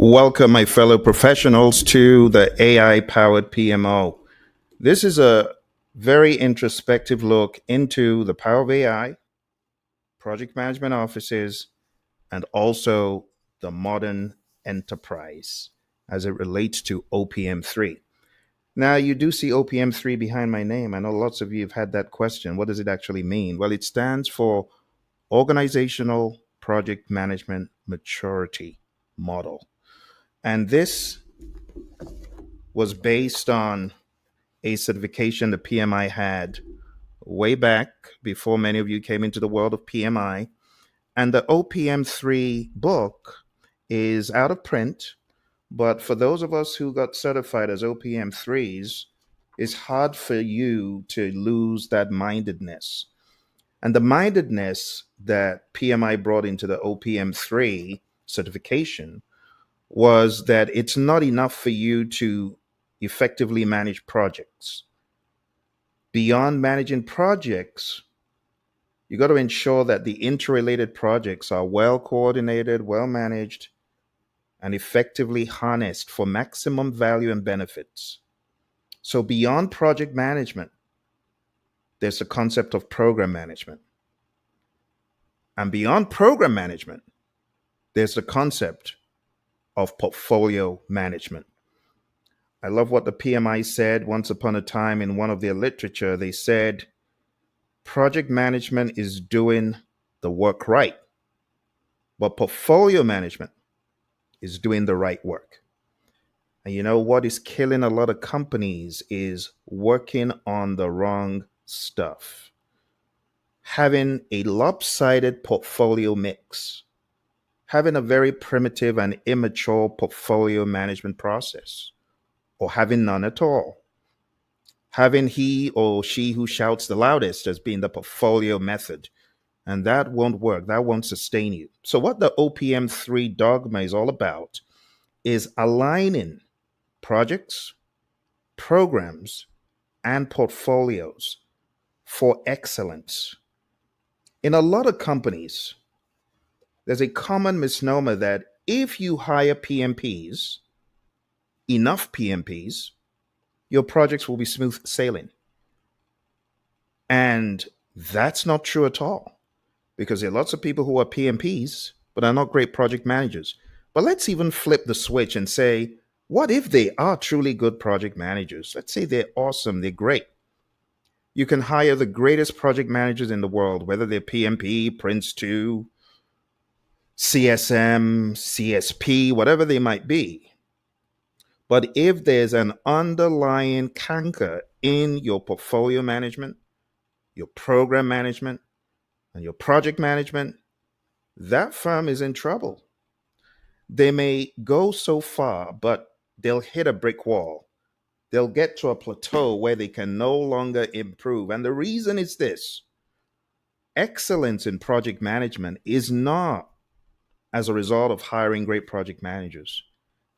Welcome, my fellow professionals, to the AI powered PMO. This is a very introspective look into the power of AI, project management offices, and also the modern enterprise as it relates to OPM3. Now, you do see OPM3 behind my name. I know lots of you have had that question. What does it actually mean? Well, it stands for Organizational Project Management Maturity Model. And this was based on a certification the PMI had way back before many of you came into the world of PMI. And the OPM3 book is out of print, but for those of us who got certified as OPM3s, it's hard for you to lose that mindedness. And the mindedness that PMI brought into the OPM3 certification was that it's not enough for you to effectively manage projects. Beyond managing projects, you got to ensure that the interrelated projects are well coordinated, well managed, and effectively harnessed for maximum value and benefits. So, beyond project management, there's a concept of program management. And beyond program management, there's the concept of portfolio management. I love what the PMI said once upon a time in one of their literature. They said, project management is doing the work right, but portfolio management is doing the right work. And you know what is killing a lot of companies is working on the wrong stuff, having a lopsided portfolio mix, having a very primitive and immature portfolio management process, or having none at all. Having he or she who shouts the loudest as being the portfolio method. And that won't work. That won't sustain you. So, what the OPM3 dogma is all about is aligning projects, programs, and portfolios for excellence. In a lot of companies, there's a common misnomer that if you hire PMPs, enough PMPs, your projects will be smooth sailing. And that's not true at all, because there are lots of people who are PMPs, but are not great project managers. But let's even flip the switch and say, what if they are truly good project managers? Let's say they're awesome, they're great. You can hire the greatest project managers in the world, whether they're PMP, Prince 2, CSM, CSP, whatever they might be. But if there's an underlying canker in your portfolio management, your program management, and your project management, that firm is in trouble. They may go so far, but they'll hit a brick wall. They'll get to a plateau where they can no longer improve. And the reason is this: excellence in project management is not as a result of hiring great project managers.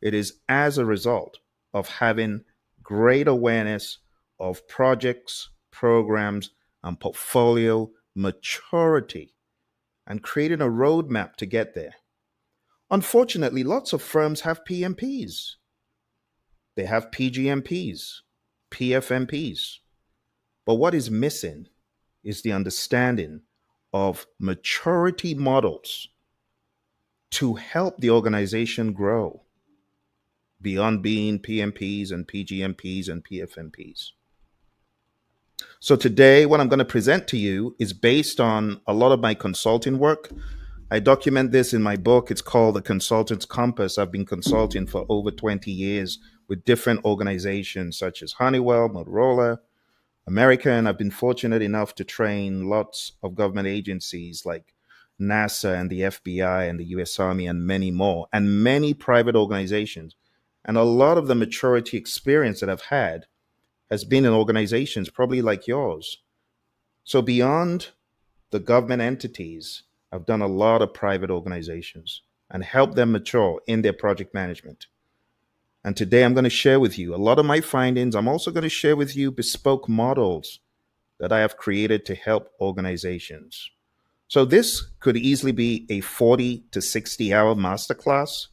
It is as a result of having great awareness of projects, programs, and portfolio maturity and creating a roadmap to get there. Unfortunately, lots of firms have PMPs. They have PGMPs, PFMPs. But what is missing is the understanding of maturity models to help the organization grow beyond being PMPs and PGMPs and PFMPs. So today, what I'm going to present to you is based on a lot of my consulting work. I document this in my book. It's called The Consultant's Compass. I've been consulting for over 20 years with different organizations such as Honeywell, Motorola, American. I've been fortunate enough to train lots of government agencies like NASA and the FBI and the US Army and many more, and many private organizations. And a lot of the maturity experience that I've had has been in organizations probably like yours. So beyond the government entities, I've done a lot of private organizations and helped them mature in their project management. And today I'm going to share with you a lot of my findings. I'm also going to share with you bespoke models that I have created to help organizations. So this could easily be a 40 to 60 hour masterclass,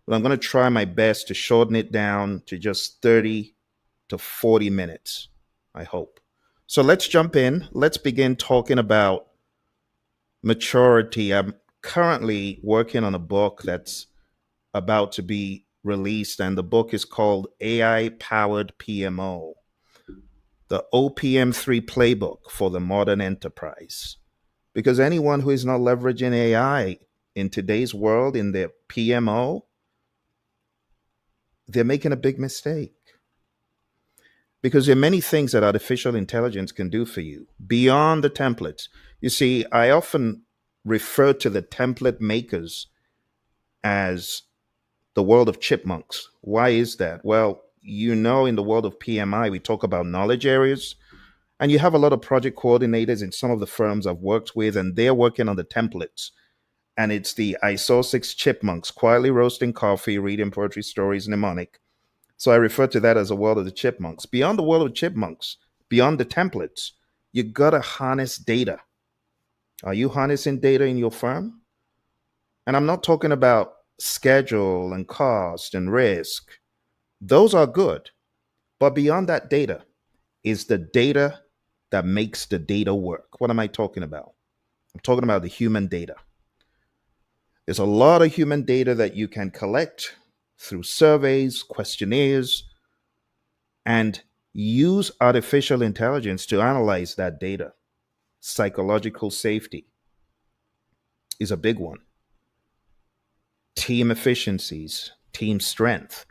but I'm going to try my best to shorten it down to just 30 to 40 minutes, I hope. So let's jump in. Let's begin talking about maturity. I'm currently working on a book that's about to be released, and the book is called AI Powered PMO, the OPM3 playbook for the modern enterprise. Because anyone who is not leveraging AI in today's world in their PMO, they're making a big mistake. Because there are many things that artificial intelligence can do for you beyond the templates. You see, I often refer to the template makers as the world of chipmunks. Why is that? Well, in the world of PMI, we talk about knowledge areas, and you have a lot of project coordinators in some of the firms I've worked with, and they're working on the templates. And it's the ISO 6 chipmunks, quietly roasting coffee, reading poetry stories, mnemonic. So I refer to that as a world of the chipmunks. Beyond the world of chipmunks, beyond the templates, you gotta harness data. Are you harnessing data in your firm? And I'm not talking about schedule and cost and risk. Those are good. But beyond that data is the data that makes the data work. What am I talking about? I'm talking about the human data. There's a lot of human data that you can collect through surveys, questionnaires, and use artificial intelligence to analyze that data. Psychological safety is a big one. Team efficiencies, team strength.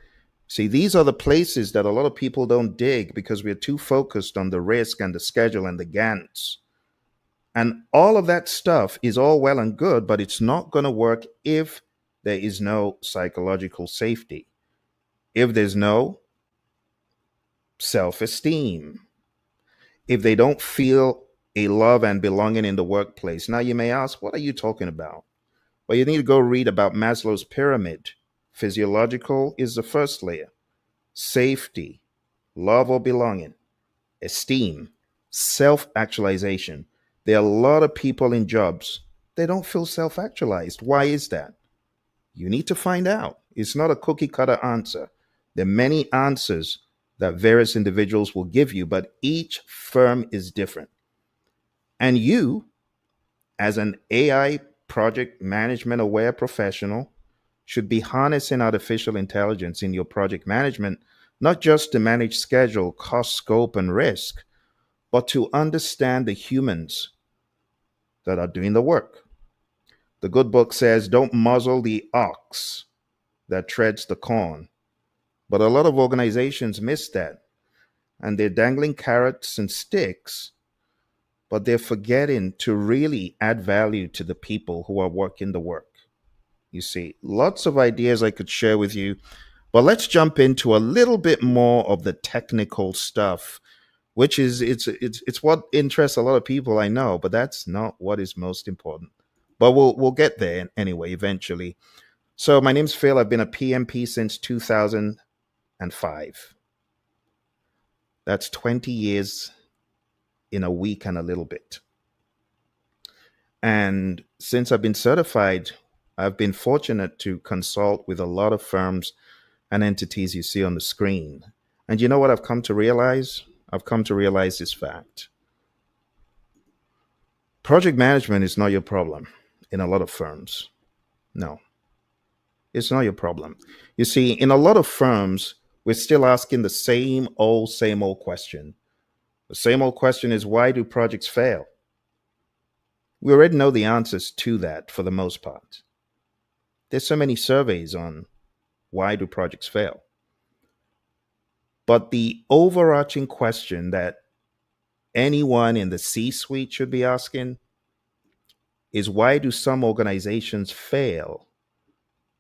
See, these are the places that a lot of people don't dig because we're too focused on the risk and the schedule and the GANs. And all of that stuff is all well and good, but it's not going to work if there is no psychological safety, if there's no self esteem, if they don't feel a love and belonging in the workplace. Now, you may ask, what are you talking about? Well, you need to go read about Maslow's pyramid. Physiological is the first layer, safety, love or belonging, esteem, self actualization. There are a lot of people in jobs, they don't feel self actualized. Why is that? You need to find out. It's not a cookie cutter answer. There are many answers that various individuals will give you, but each firm is different. And you, as an AI project management aware professional, should be harnessing artificial intelligence in your project management, not just to manage schedule, cost, scope, and risk, but to understand the humans that are doing the work. The good book says, don't muzzle the ox that treads the corn. But a lot of organizations miss that. And they're dangling carrots and sticks, but they're forgetting to really add value to the people who are working the work. You see, lots of ideas I could share with you, but let's jump into a little bit more of the technical stuff, which is it's what interests a lot of people, I know, but that's not what is most important. But we'll get there anyway eventually. So my name's Phil. I've been a PMP since 2005. That's 20 years in a week and a little bit. And since I've been certified, I've been fortunate to consult with a lot of firms and entities you see on the screen. And you know what I've come to realize? I've come to realize this fact. Project management is not your problem in a lot of firms. No, it's not your problem. You see, in a lot of firms, we're still asking the same old question. The same old question is, why do projects fail? We already know the answers to that for the most part. There's so many surveys on why do projects fail. But the overarching question that anyone in the C suite should be asking is, why do some organizations fail,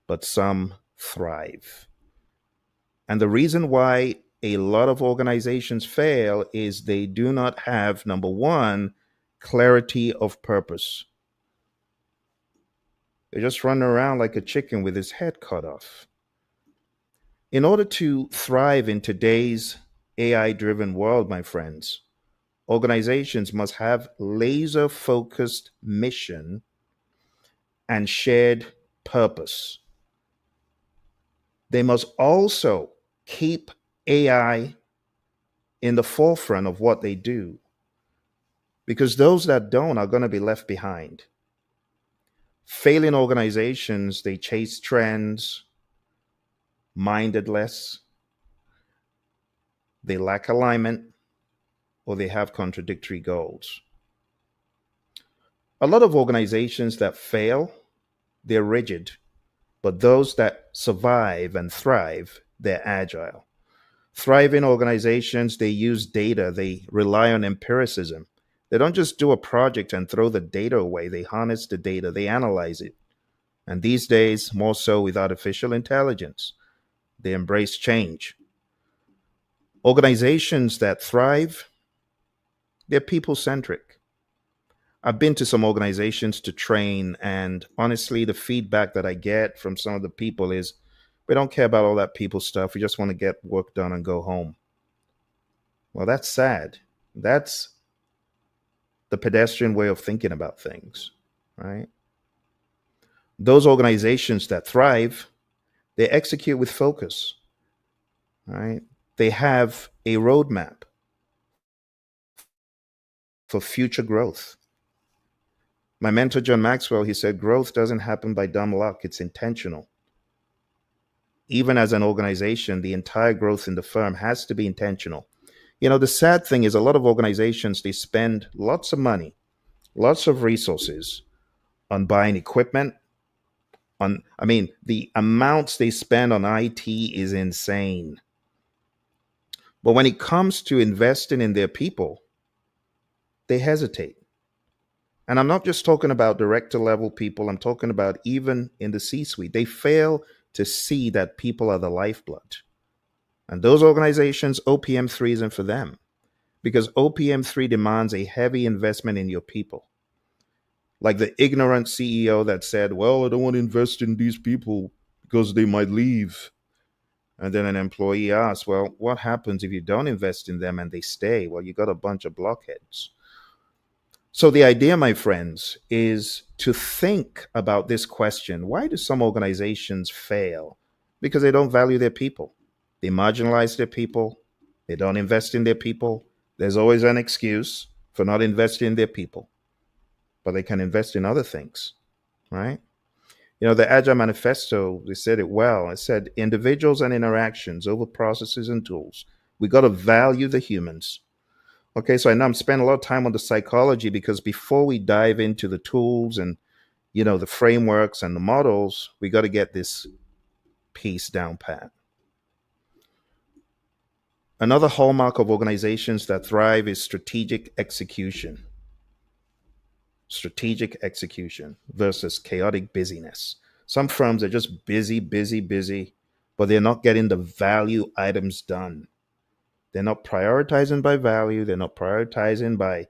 but some thrive? And the reason why a lot of organizations fail is they do not have, number one, clarity of purpose. They're just running around like a chicken with his head cut off. In order to thrive in today's AI driven world, my friends, organizations must have laser focused mission and shared purpose. They must also keep AI in the forefront of what they do, because those that don't are going to be left behind. Failing organizations, they chase trends, minded less, they lack alignment, or they have contradictory goals. A lot of organizations that fail, they're rigid, but those that survive and thrive, they're agile. Thriving organizations, they use data, they rely on empiricism. They don't just do a project and throw the data away, they harness the data, they analyze it. And these days, more so with artificial intelligence, they embrace change. Organizations that thrive, they're people centric. I've been to some organizations to train, and honestly, the feedback that I get from some of the people is we don't care about all that people stuff. We just want to get work done and go home. Well, that's sad. That's the pedestrian way of thinking about things, right? Those organizations that thrive, they execute with focus, right? They have a roadmap for future growth. My mentor, John Maxwell, he said, growth doesn't happen by dumb luck, it's intentional. Even as an organization, the entire growth in the firm has to be intentional. You know, the sad thing is a lot of organizations, they spend lots of money, lots of resources on buying equipment, the amounts they spend on IT is insane. But when it comes to investing in their people, they hesitate. And I'm not just talking about director level people, I'm talking about even in the C suite. They fail to see that people are the lifeblood. And those organizations, OPM3 isn't for them, because OPM3 demands a heavy investment in your people. Like the ignorant CEO that said, well, I don't want to invest in these people because they might leave. And then an employee asks, well, what happens if you don't invest in them and they stay? Well, you got a bunch of blockheads. So the idea, my friends, is to think about this question. Why do some organizations fail? Because they don't value their people. They marginalize their people. They don't invest in their people. There's always an excuse for not investing in their people, but they can invest in other things, right? You know, the Agile Manifesto, they said it well. It said individuals and interactions over processes and tools. We got to value the humans. Okay, so I know I'm spending a lot of time on the psychology because before we dive into the tools and, you know, the frameworks and the models, we got to get this piece down pat. Another hallmark of organizations that thrive is strategic execution versus chaotic busyness. Some firms are just busy, busy, busy, but they're not getting the value items done. They're not prioritizing by value. They're not prioritizing by,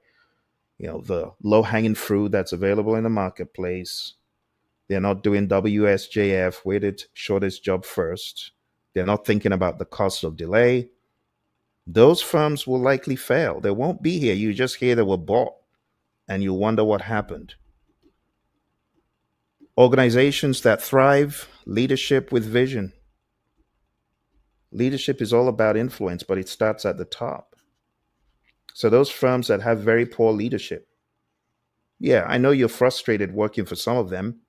you know, the low-hanging fruit that's available in the marketplace. They're not doing WSJF, weighted shortest job first. They're not thinking about the cost of delay. Those firms will likely fail. They won't be here. You just hear they were bought and you wonder what happened. Organizations that thrive, leadership with vision. Leadership is all about influence, but it starts at the top. So those firms that have very poor leadership, yeah, I know you're frustrated working for some of them.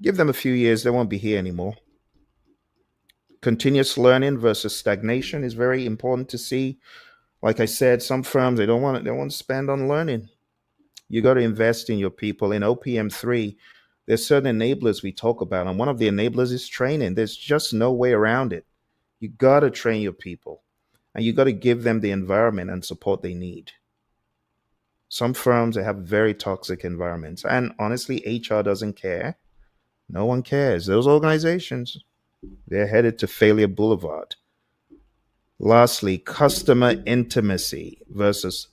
Give them a few years, they won't be here anymore. Continuous learning versus stagnation is very important to see. Like I said, some firms they want to spend on learning. You got to invest in your people. In OPM3, there's certain enablers we talk about, and one of the enablers is training. There's just no way around it. You got to train your people, and you got to give them the environment and support they need. Some firms, they have very toxic environments, and honestly, HR doesn't care. No one cares. Those organizations, they're headed to failure boulevard. Lastly, customer intimacy versus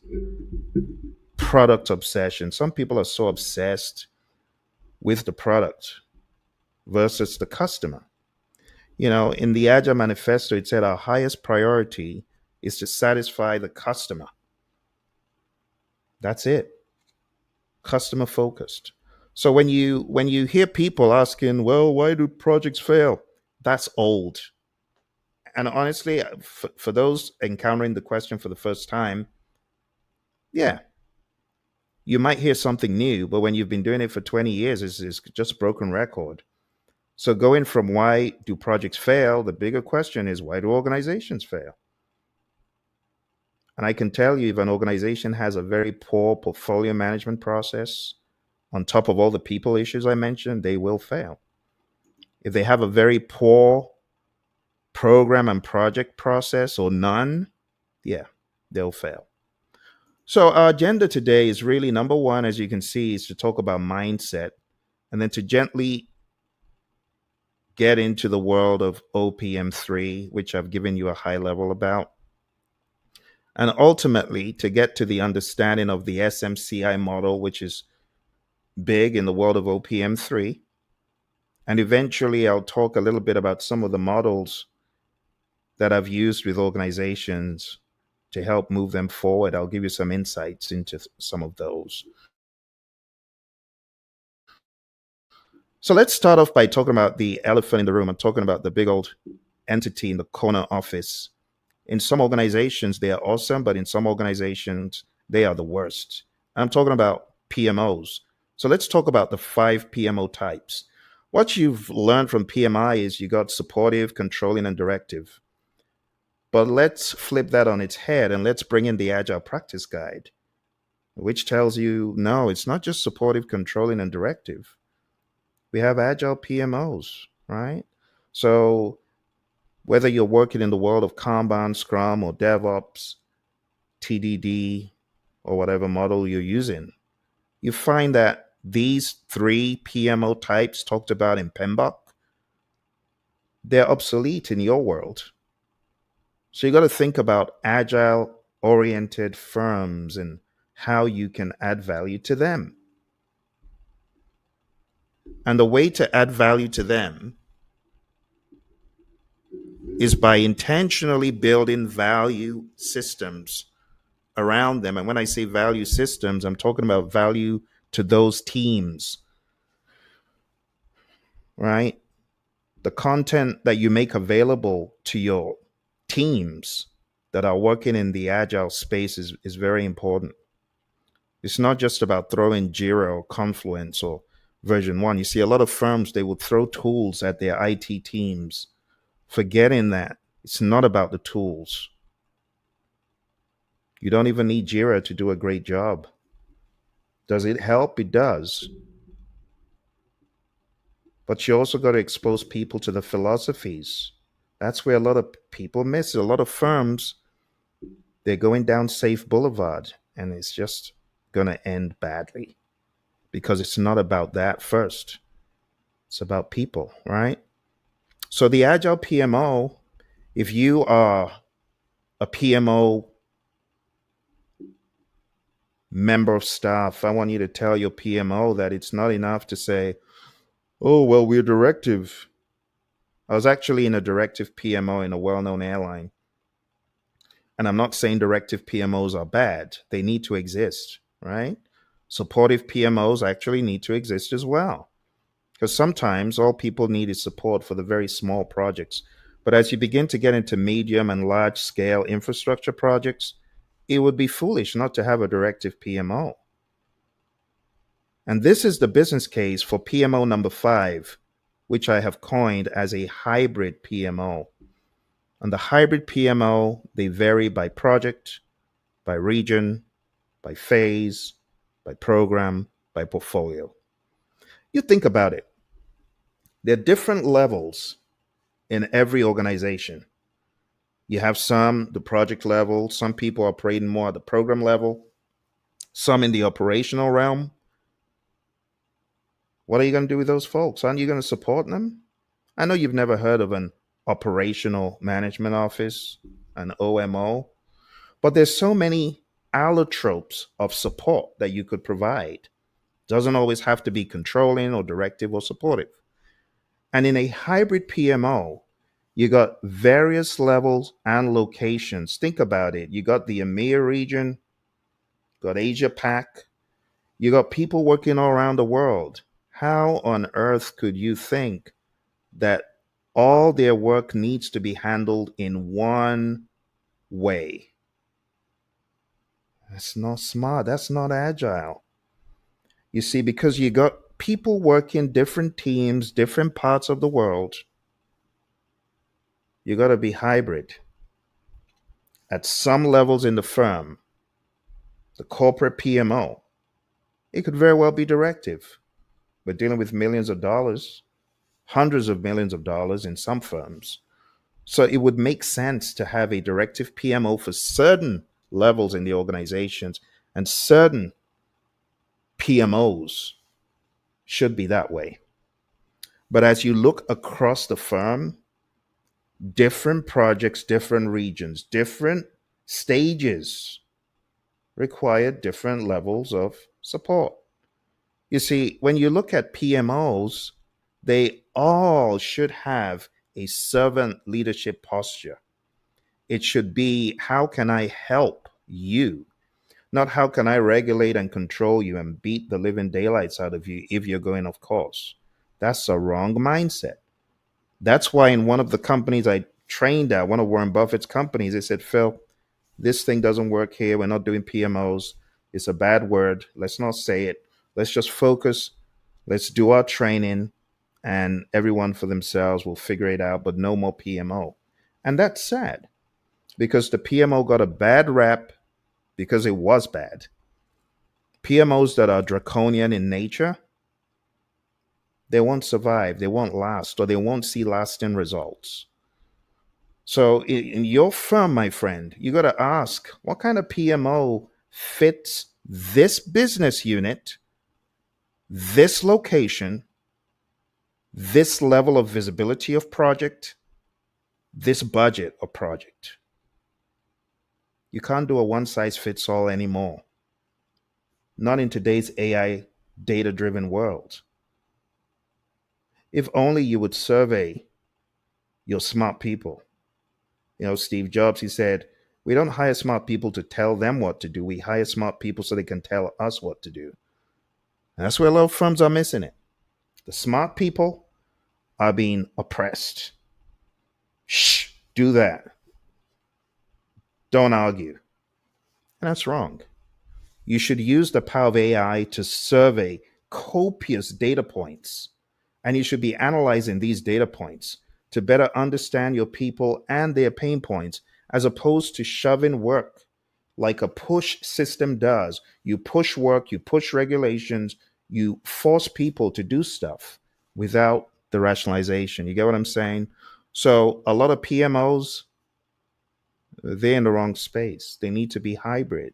product obsession. Some people are so obsessed with the product versus the customer. You know, in the Agile Manifesto, it said our highest priority is to satisfy the customer. That's it. Customer focused. So when you hear people asking, well, why do projects fail? That's old. And honestly, for those encountering the question for the first time, yeah, you might hear something new, but when you've been doing it for 20 years, it's just broken record. So going from why do projects fail, the bigger question is why do organizations fail? And I can tell you if an organization has a very poor portfolio management process, on top of all the people issues I mentioned, they will fail. If they have a very poor program and project process or none, yeah, they'll fail. So our agenda today is really number one, as you can see, is to talk about mindset and then to gently get into the world of OPM3, which I've given you a high level about, and ultimately to get to the understanding of the SMCI model, which is big in the world of OPM3. And eventually, I'll talk a little bit about some of the models that I've used with organizations to help move them forward. I'll give you some insights into some of those. So let's start off by talking about the elephant in the room. I'm talking about the big old entity in the corner office. In some organizations, they are awesome, but in some organizations, they are the worst. I'm talking about PMOs. So let's talk about the 5 PMO types. What you've learned from PMI is you got supportive, controlling, and directive. But let's flip that on its head and let's bring in the Agile Practice Guide, which tells you no, it's not just supportive, controlling, and directive. We have Agile PMOs, right? So whether you're working in the world of Kanban, Scrum, or DevOps, TDD, or whatever model you're using, you find that these 3 PMO types talked about in PMBOK, they're obsolete in your world. So you got to think about agile oriented firms and how you can add value to them. And the way to add value to them is by intentionally building value systems around them. And when I say value systems, I'm talking about value to those teams, right? The content that you make available to your teams that are working in the agile space is very important. It's not just about throwing Jira or Confluence or version one. You see, a lot of firms, they would throw tools at their IT teams, forgetting that it's not about the tools. You don't even need Jira to do a great job. Does it help? It does. But you also got to expose people to the philosophies. That's where a lot of people miss it. A lot of firms, they're going down Safe Boulevard, and it's just going to end badly because it's not about that first. It's about people, right? So the Agile PMO, if you are a PMO member of staff, I want you to tell your PMO that it's not enough to say, oh, well, we're directive. I was actually in a directive PMO in a well known airline. And I'm not saying directive PMOs are bad, they need to exist, right? Supportive PMOs actually need to exist as well. Because sometimes all people need is support for the very small projects. But as you begin to get into medium and large scale infrastructure projects, it would be foolish not to have a directive PMO. And this is the business case for PMO number 5, which I have coined as a hybrid PMO. And the hybrid PMO, they vary by project, by region, by phase, by program, by portfolio. You think about it. There are different levels in every organization. You have some, the project level, some people operating more at the program level, some in the operational realm. What are you going to do with those folks? Aren't you going to support them? I know you've never heard of an operational management office, an OMO, but there's so many allotropes of support that you could provide. Doesn't always have to be controlling or directive or supportive. And in a hybrid PMO, you got various levels and locations. Think about it. You got the EMEA region, got Asia Pac, you got people working all around the world. How on earth could you think that All their work needs to be handled in one way. That's not smart. That's not agile. You see, because you got people working different teams, different parts of the world, you got to be hybrid. At some levels in the firm, the corporate PMO, it could very well be directive. We're dealing with millions of dollars, hundreds of millions of dollars in some firms. So it would make sense to have a directive PMO for certain levels in the organizations, and certain PMOs should be that way. But as you look across the firm, different projects, different regions, different stages require different levels of support. You see, when you look at PMOs, they all should have a servant leadership posture. It should be, how can I help you? Not how can I regulate and control you and beat the living daylights out of you if you're going off course. That's a wrong mindset. That's why in one of the companies I trained at, one of Warren Buffett's companies, they said, Phil, this thing doesn't work here. We're not doing PMOs. It's a bad word. Let's not say it. Let's just focus. Let's do our training, and everyone for themselves will figure it out, but no more PMO. And that's sad because the PMO got a bad rap because it was bad. PMOs that are draconian in nature, they won't survive, they won't last, or they won't see lasting results. So in your firm, my friend, you got to ask what kind of PMO fits this business unit, this location, this level of visibility of project, this budget of project. You can't do a one size fits all anymore. Not in today's AI data driven world. If only you would survey your smart people. You know, Steve Jobs, he said, we don't hire smart people to tell them what to do. We hire smart people so they can tell us what to do. And that's where a lot of firms are missing it. The smart people are being oppressed. Shh, do that. Don't argue. And that's wrong. You should use the power of AI to survey copious data points. And you should be analyzing these data points to better understand your people and their pain points, as opposed to shoving work like a push system does. You push work, you push regulations, you force people to do stuff without the rationalization. You get what I'm saying? So a lot of PMOs, they're in the wrong space. They need to be hybrid.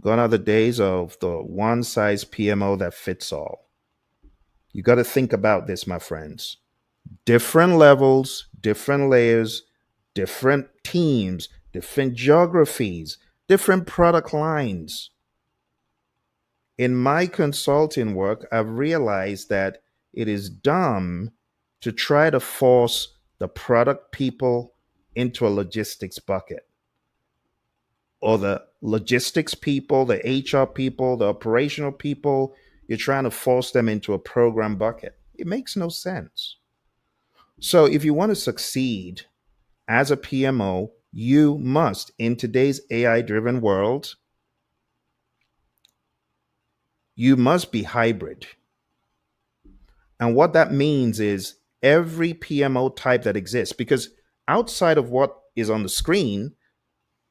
Gone are the days of the one size PMO that fits all. You got to think about this, my friends. Different levels, different layers, different teams, different geographies, different product lines. In my consulting work, I've realized that it is dumb to try to force the product people into a logistics bucket, or the logistics people, the HR people, the operational people. You're trying to force them into a program bucket. It makes no sense. So if you want to succeed as a PMO, you must, in today's AI driven world, you must be hybrid. And what that means is every PMO type that exists, because outside of what is on the screen,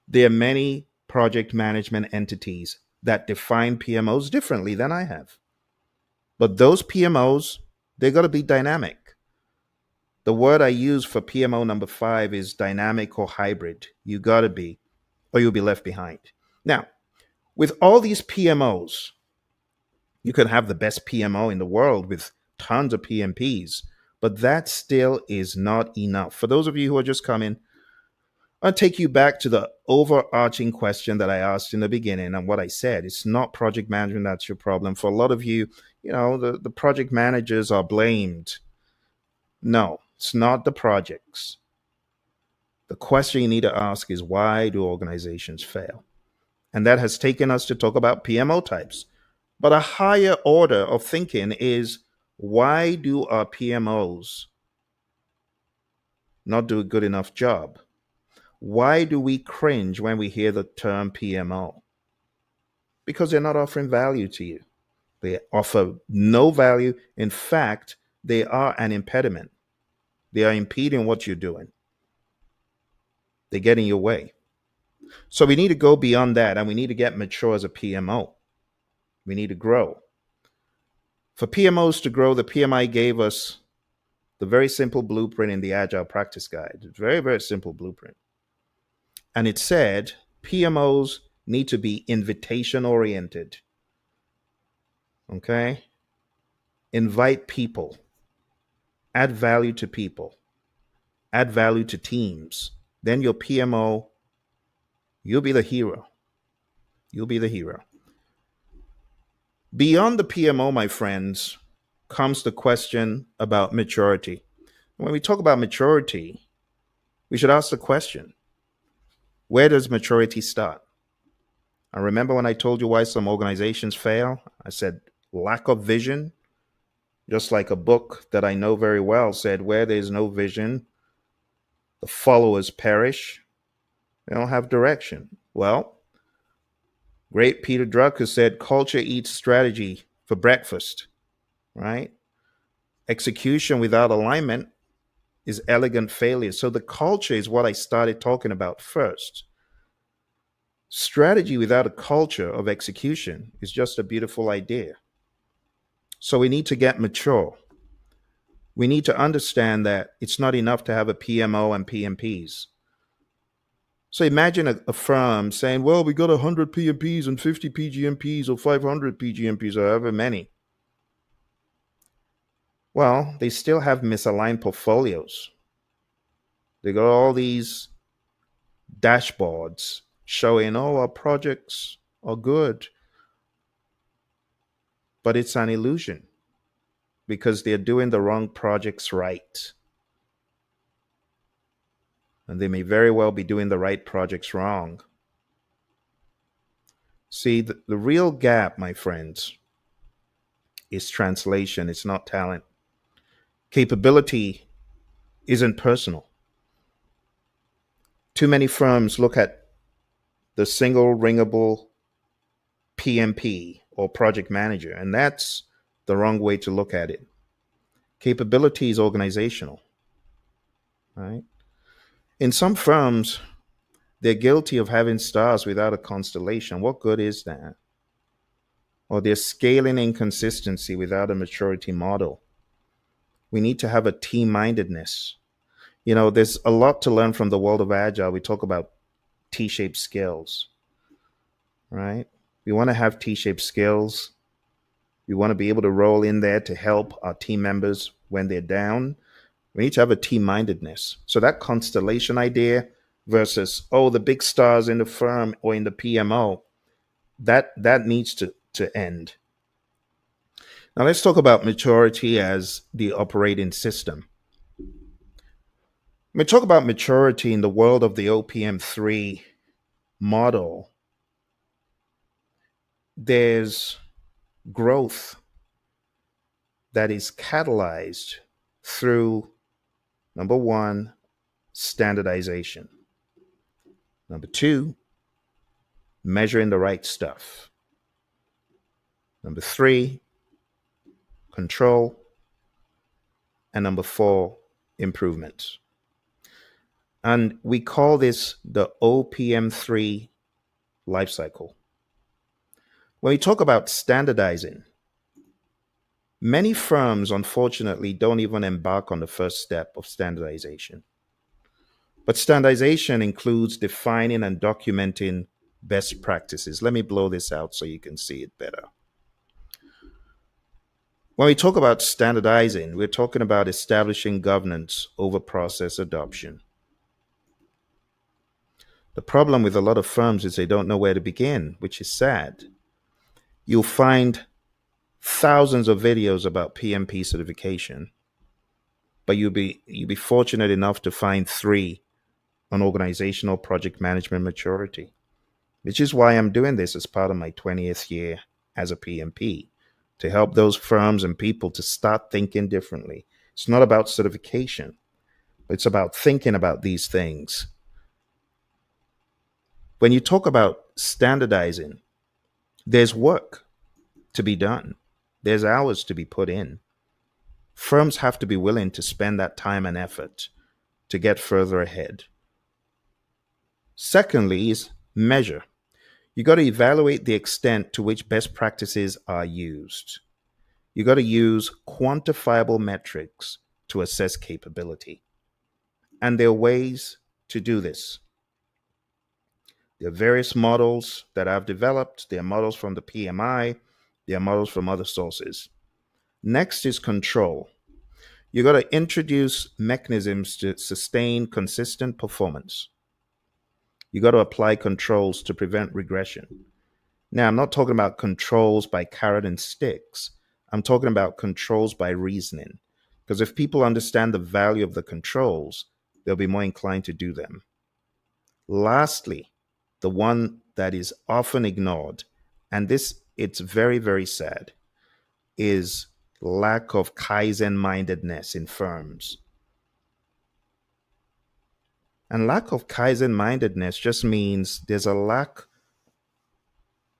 there are many project management entities that define PMOs differently than I have. But those PMOs, they got to be dynamic. The word I use for PMO number 5 is dynamic or hybrid. You got to be, or you'll be left behind. Now, with all these PMOs, you could have the best PMO in the world with tons of PMPs, but that still is not enough. For those of you who are just coming, I'll take you back to the overarching question that I asked in the beginning and what I said. It's not project management that's your problem. For a lot of you, the project managers are blamed. No, it's not the projects. The question you need to ask is, why do organizations fail? And that has taken us to talk about PMO types. But a higher order of thinking is, why do our PMOs not do a good enough job. Why do we cringe when we hear the term PMO? Because they're not offering value to you. They offer no value. In fact, they are an impediment. They are impeding what you're doing. They get in your way. So we need to go beyond that and we need to get mature as a PMO. We need to grow. For PMOs to grow, the PMI gave us the very simple blueprint in the Agile Practice Guide. It's a very, very simple blueprint. And it said PMOs need to be invitation oriented. Okay? Invite people, add value to people, add value to teams. Then your PMO, you'll be the hero. You'll be the hero. Beyond the PMO, my friends, comes the question about maturity. When we talk about maturity, we should ask the question, where does maturity start? I remember when I told you why some organizations fail, I said lack of vision, just like a book that I know very well said, where there's no vision, the followers perish. They don't have direction. Well, great Peter Drucker said, culture eats strategy for breakfast, right? Execution without alignment is elegant failure. So the culture is what I started talking about first. Strategy without a culture of execution is just a beautiful idea. So we need to get mature. We need to understand that it's not enough to have a PMO and PMPs. So imagine a firm saying, well, we got 100 PMPs and 50 PGMPs or 500 PGMPs or however many. Well, they still have misaligned portfolios. They got all these dashboards showing, oh, our projects are good. But it's an illusion because they're doing the wrong projects right. And they may very well be doing the right projects wrong. See, the real gap, my friends, is translation. It's not talent. Capability isn't personal. Too many firms look at the single ringable PMP or project manager, and that's the wrong way to look at it. Capability is organizational, right? In some firms, they're guilty of having stars without a constellation. What good is that? Or they're scaling inconsistency without a maturity model. We need to have a team-mindedness. You know, there's a lot to learn from the world of Agile. We talk about T-shaped skills, right? We want to have T-shaped skills. We want to be able to roll in there to help our team members when they're down. We need to have a team-mindedness. So that constellation idea versus, oh, the big stars in the firm or in the PMO, that needs to end. Now let's talk about maturity as the operating system. When we talk about maturity in the world of the OPM3 model, there's growth that is catalyzed through, number one, standardization. Number two, measuring the right stuff. Number three, control. And number four, improvements. And we call this the OPM3 lifecycle. When we talk about standardizing, many firms, unfortunately, don't even embark on the first step of standardization. But standardization includes defining and documenting best practices. Let me blow this out so you can see it better. When we talk about standardizing, we're talking about establishing governance over process adoption. The problem with a lot of firms is they don't know where to begin, which is sad. You'll find thousands of videos about PMP certification, but you'll be fortunate enough to find 3 on organizational project management maturity, which is why I'm doing this as part of my 20th year as a PMP, to help those firms and people to start thinking differently. It's not about certification. It's about thinking about these things. When you talk about standardizing, there's work to be done, there's hours to be put in. Firms have to be willing to spend that time and effort to get further ahead. Secondly, is measure. You got to evaluate the extent to which best practices are used. You got to use quantifiable metrics to assess capability. And there are ways to do this. There are various models that I've developed. There are models from the PMI. There are models from other sources. Next is control. You got to introduce mechanisms to sustain consistent performance. You got to apply controls to prevent regression. Now, I'm not talking about controls by carrot and sticks. I'm talking about controls by reasoning. Because if people understand the value of the controls, they'll be more inclined to do them. Lastly, the one that is often ignored, and this it's very, very sad, is lack of Kaizen mindedness in firms. And lack of Kaizen mindedness just means there's a lack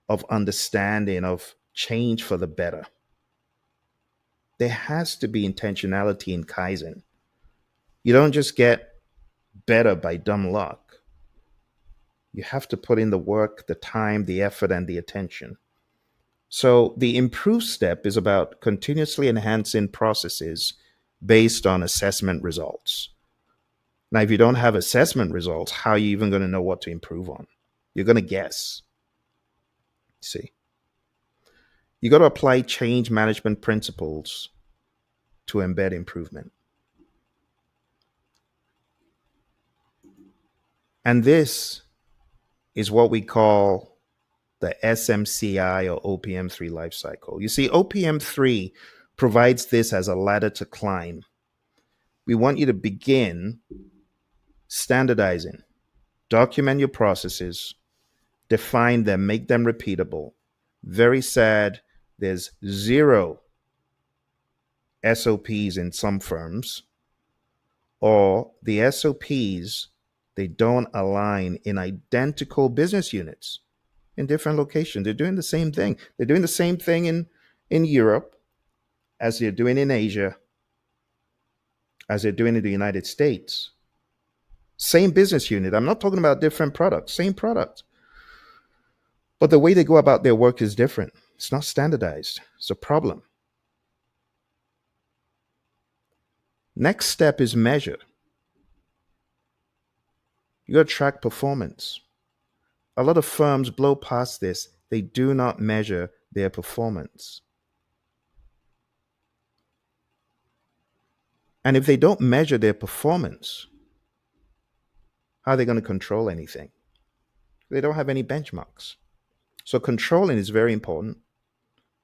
of understanding of change for the better. There has to be intentionality in Kaizen. You don't just get better by dumb luck. You have to put in the work, the time, the effort, and the attention. So the improve step is about continuously enhancing processes based on assessment results. Now, if you don't have assessment results, how are you even going to know what to improve on? You're going to guess. See, you got to apply change management principles to embed improvement. And this is what we call the SMCI or OPM3 life cycle. You see, OPM3 provides this as a ladder to climb. We want you to begin standardizing, document your processes, define them, make them repeatable. Very sad, there's zero SOPs in some firms, or the SOPs, they don't align in identical business units in different locations. They're doing the same thing. They're doing the same thing in Europe as they're doing in Asia, as they're doing in the United States. Same business unit. I'm not talking about different products, same product. But the way they go about their work is different. It's not standardized. It's a problem. Next step is measure. You got to track performance. A lot of firms blow past this. They do not measure their performance. And if they don't measure their performance, how are they going to control anything? They don't have any benchmarks. So controlling is very important.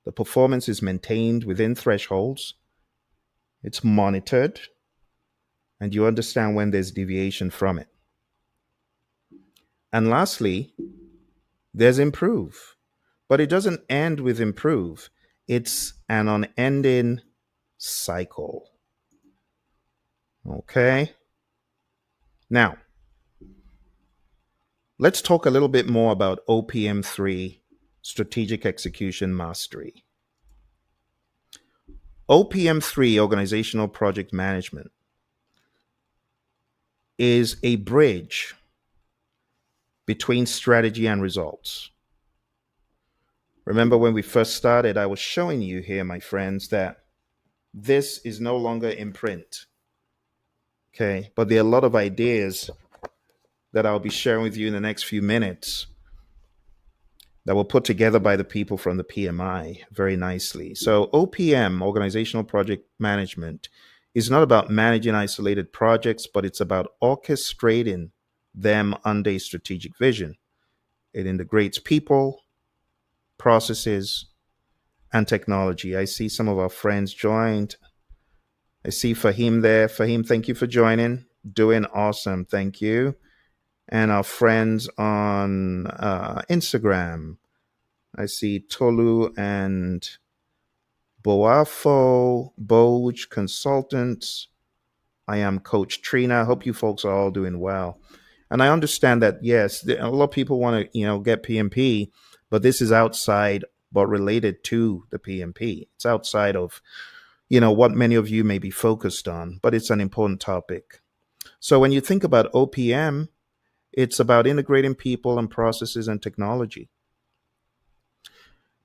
The performance is maintained within thresholds. It's monitored, and you understand when there's deviation from it. And lastly, there's improve. But it doesn't end with improve. It's an unending cycle. Okay? Now, let's talk a little bit more about OPM3, Strategic Execution Mastery. OPM3, Organizational Project Management, is a bridge between strategy and results. Remember when we first started, I was showing you here, my friends, that this is no longer in print. Okay, but there are a lot of ideas that I'll be sharing with you in the next few minutes that were put together by the people from the PMI very nicely. So OPM, Organizational Project Management, is not about managing isolated projects, but it's about orchestrating them under a strategic vision. It integrates people, processes, and technology. I see some of our friends joined. I see Fahim there. Fahim, thank you for joining. Doing awesome. Thank you. And our friends on Instagram. I see Tolu and Boafo, Boj Consultants, I am Coach Trina. I hope you folks are all doing well. And I understand that, yes, a lot of people want to, get PMP, but this is outside but related to the PMP. It's outside of, what many of you may be focused on, but it's an important topic. So when you think about OPM, it's about integrating people and processes and technology,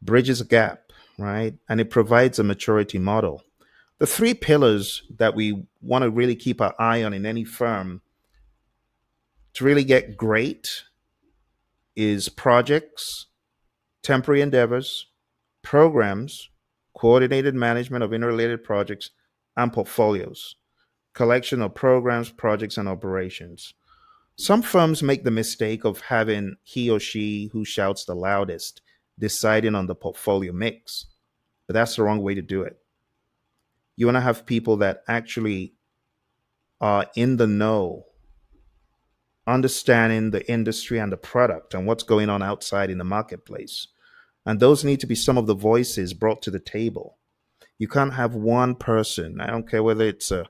bridges a gap, right? And it provides a maturity model. The three pillars that we want to really keep our eye on in any firm to really get great is projects, temporary endeavors, programs, coordinated management of interrelated projects, and portfolios, collection of programs, projects, and operations. Some firms make the mistake of having he or she who shouts the loudest deciding on the portfolio mix, but that's the wrong way to do it. You want to have people that actually are in the know, understanding the industry and the product and what's going on outside in the marketplace. And those need to be some of the voices brought to the table. You can't have one person, I don't care whether it's a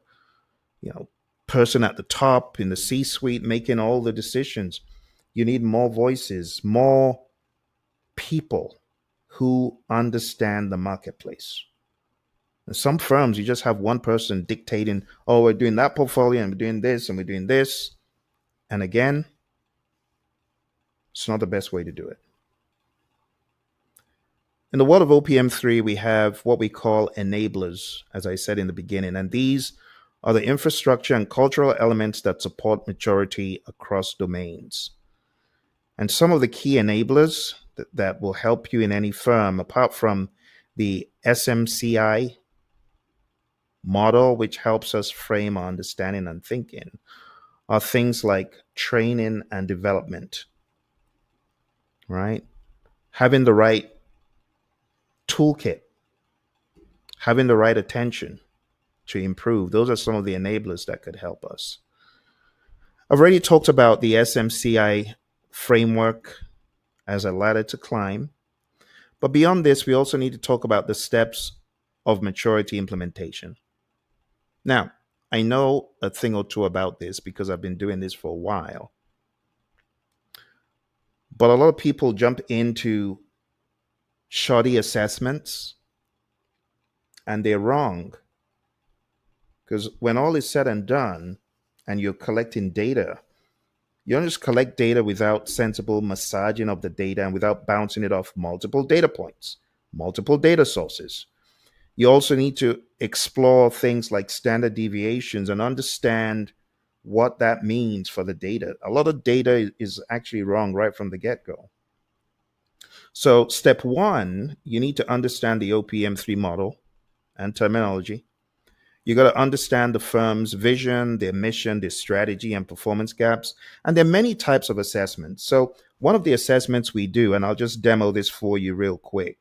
you know person at the top in the C-suite making all the decisions. You need more voices, more people who understand the marketplace. In some firms, you just have one person dictating, oh, we're doing that portfolio and we're doing this and we're doing this. And again, it's not the best way to do it. In the world of OPM3, we have what we call enablers, as I said in the beginning, and these are the infrastructure and cultural elements that support maturity across domains. And some of the key enablers that will help you in any firm, apart from the SMCI model, which helps us frame our understanding and thinking, are things like training and development, right? Having the right toolkit, having the right attention to improve. Those are some of the enablers that could help us. I've already talked about the SMCI framework as a ladder to climb. But beyond this, we also need to talk about the steps of maturity implementation. Now, I know a thing or two about this because I've been doing this for a while. But a lot of people jump into shoddy assessments and they're wrong. Because when all is said and done and you're collecting data, you don't just collect data without sensible massaging of the data and without bouncing it off multiple data points, multiple data sources. You also need to explore things like standard deviations and understand what that means for the data. A lot of data is actually wrong right from the get-go. So step one, you need to understand the OPM3 model and terminology. You got to understand the firm's vision, their mission, their strategy, and performance gaps. And there are many types of assessments. So one of the assessments we do, and I'll just demo this for you real quick.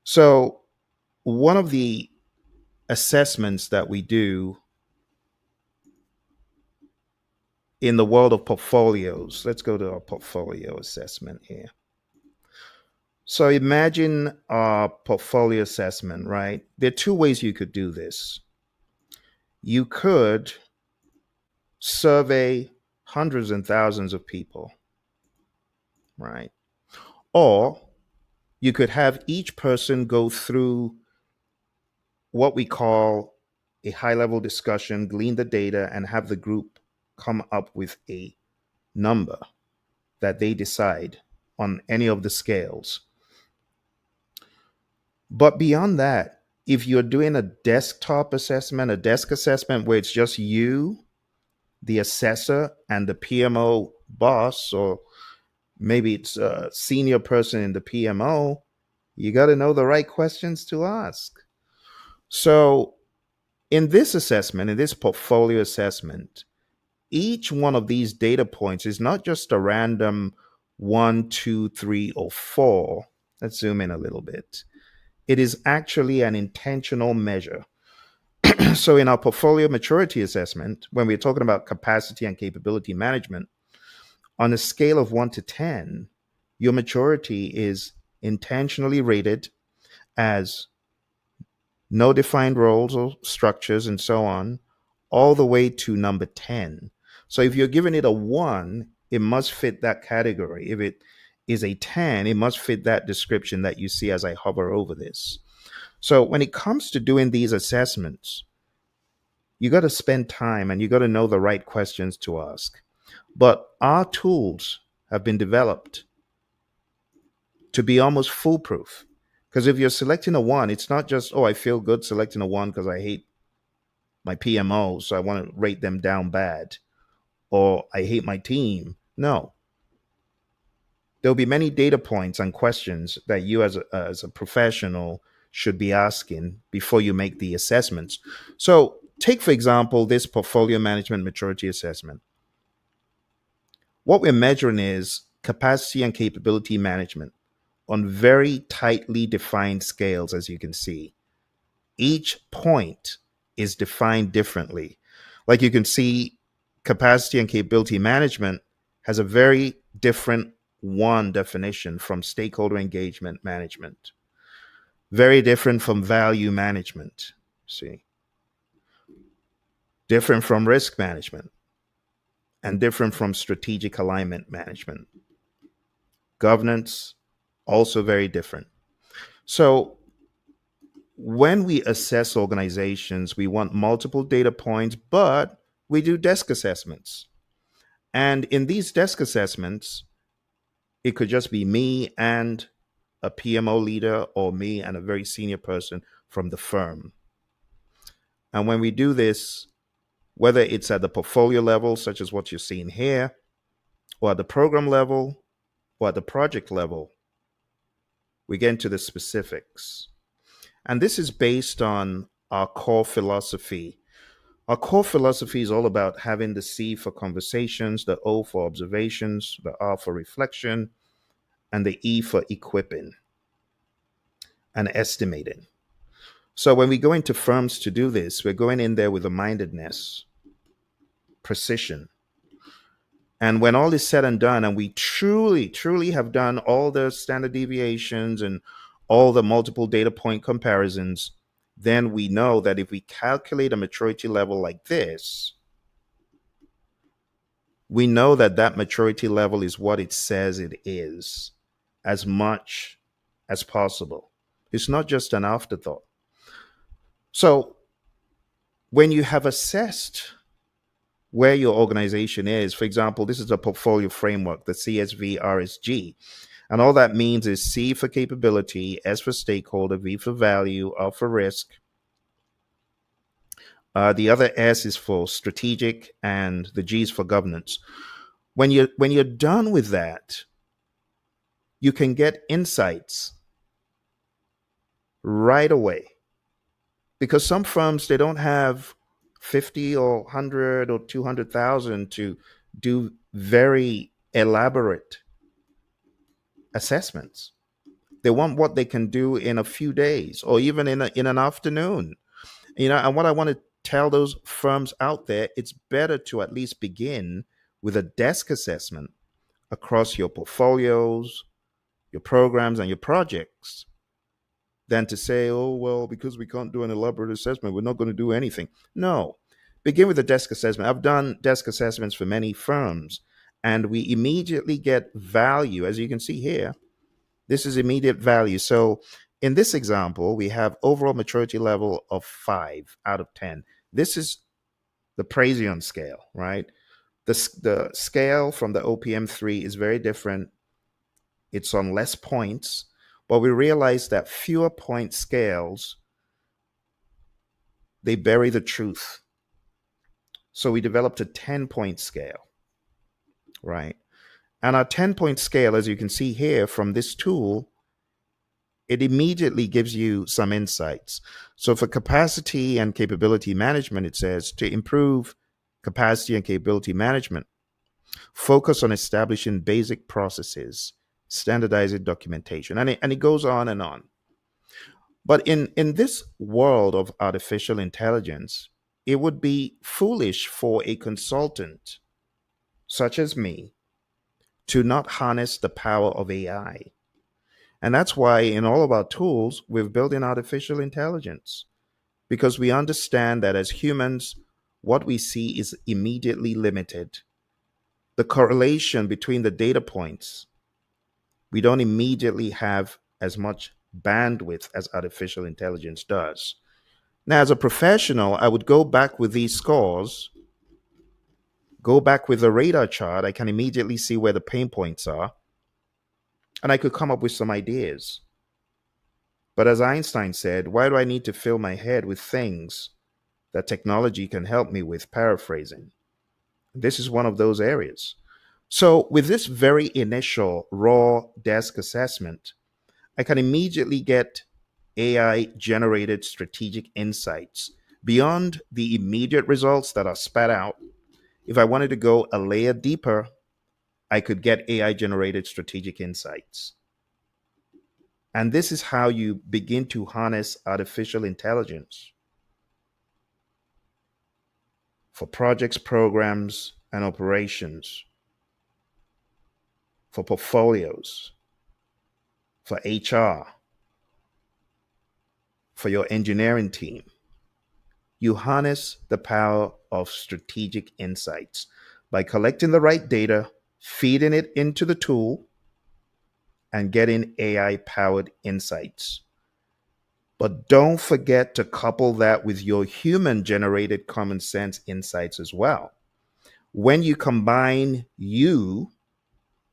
So one of the assessments that we do in the world of portfolios, let's go to our portfolio assessment here. So imagine a portfolio assessment, right? There are two ways you could do this. You could survey hundreds and thousands of people, right? Or you could have each person go through what we call a high level discussion, glean the data, and have the group come up with a number that they decide on any of the scales. But beyond that, if you're doing a desktop assessment, a desk assessment where it's just you, the assessor, and the PMO boss, or maybe it's a senior person in the PMO, you got to know the right questions to ask. So in this assessment, in this portfolio assessment, each one of these data points is not just a random 1, 2, 3, or 4. Let's zoom in a little bit. It is actually an intentional measure. So in our portfolio maturity assessment, when we're talking about capacity and capability management, on a scale of 1 to 10, your maturity is intentionally rated as no defined roles or structures and so on, all the way to number 10. So if you're giving it a 1, it must fit that category. If it is a 10, it must fit that description that you see as I hover over this. So when it comes to doing these assessments, you got to spend time and you got to know the right questions to ask. But our tools have been developed to be almost foolproof. Because if you're selecting a 1, it's not just, oh, I feel good selecting a 1 because I hate my PMOs, so I want to rate them down bad, or I hate my team. No. There'll be many data points and questions that you as a professional should be asking before you make the assessments. So take, for example, this portfolio management maturity assessment. What we're measuring is capacity and capability management on very tightly defined scales, as you can see. Each point is defined differently. Like you can see, capacity and capability management has a very different one definition from stakeholder engagement management, very different from value management, see, different from risk management, and different from strategic alignment management. Governance, also very different. So when we assess organizations, we want multiple data points, but we do desk assessments. And in these desk assessments, it could just be me and a PMO leader or me and a very senior person from the firm. And when we do this, whether it's at the portfolio level, such as what you're seeing here, or at the program level, or at the project level, we get into the specifics. And this is based on our core philosophy. Our core philosophy is all about having the C for conversations, the O for observations, the R for reflection, and the E for equipping and estimating. So when we go into firms to do this, we're going in there with a mindedness, precision. And when all is said and done, and we truly, truly have done all the standard deviations and all the multiple data point comparisons, then we know that if we calculate a maturity level like this, we know that that maturity level is what it says it is, as much as possible. It's not just an afterthought. So when you have assessed where your organization is, for example, this is a portfolio framework, the CSV RSG. And all that means is C for capability, S for stakeholder, V for value, R for risk. The other S is for strategic, and the G is for governance. When you're done with that, you can get insights right away. Because some firms, they don't have 50 or 100 or 200,000 to do very elaborate assessments. They want what they can do in a few days or even in an afternoon. And what I want to tell those firms out there, it's better to at least begin with a desk assessment across your portfolios, your programs, and your projects than to say, oh, well, because we can't do an elaborate assessment, we're not going to do anything. No, begin with a desk assessment. I've done desk assessments for many firms, and we immediately get value. As you can see here, this is immediate value. So in this example, we have overall maturity level of 5 out of 10. This is the Praizion scale, right? The scale from the OPM3 is very different. It's on less points, but we realize that fewer point scales, they bury the truth. So we developed a 10-point scale, right? And our 10-point scale, as you can see here from this tool, it immediately gives you some insights. So for capacity and capability management, it says to improve capacity and capability management, focus on establishing basic processes, standardizing documentation, and it goes on and on. But in this world of artificial intelligence, it would be foolish for a consultant such as me to not harness the power of AI. And that's why in all of our tools, we've built in artificial intelligence, because we understand that as humans, what we see is immediately limited. The correlation between the data points, we don't immediately have as much bandwidth as artificial intelligence does. Now, as a professional, I would go back with these scores, go back with the radar chart. I can immediately see where the pain points are, and I could come up with some ideas. But as Einstein said, why do I need to fill my head with things that technology can help me with? Paraphrasing. This is one of those areas. So, with this very initial raw desk assessment, I can immediately get AI generated strategic insights beyond the immediate results that are spat out. If I wanted to go a layer deeper, I could get AI generated strategic insights. And this is how you begin to harness artificial intelligence for projects, programs, and operations, for portfolios, for HR, for your engineering team. You harness the power of strategic insights by collecting the right data, feeding it into the tool, and getting AI powered insights. But don't forget to couple that with your human generated common sense insights as well. When you combine you,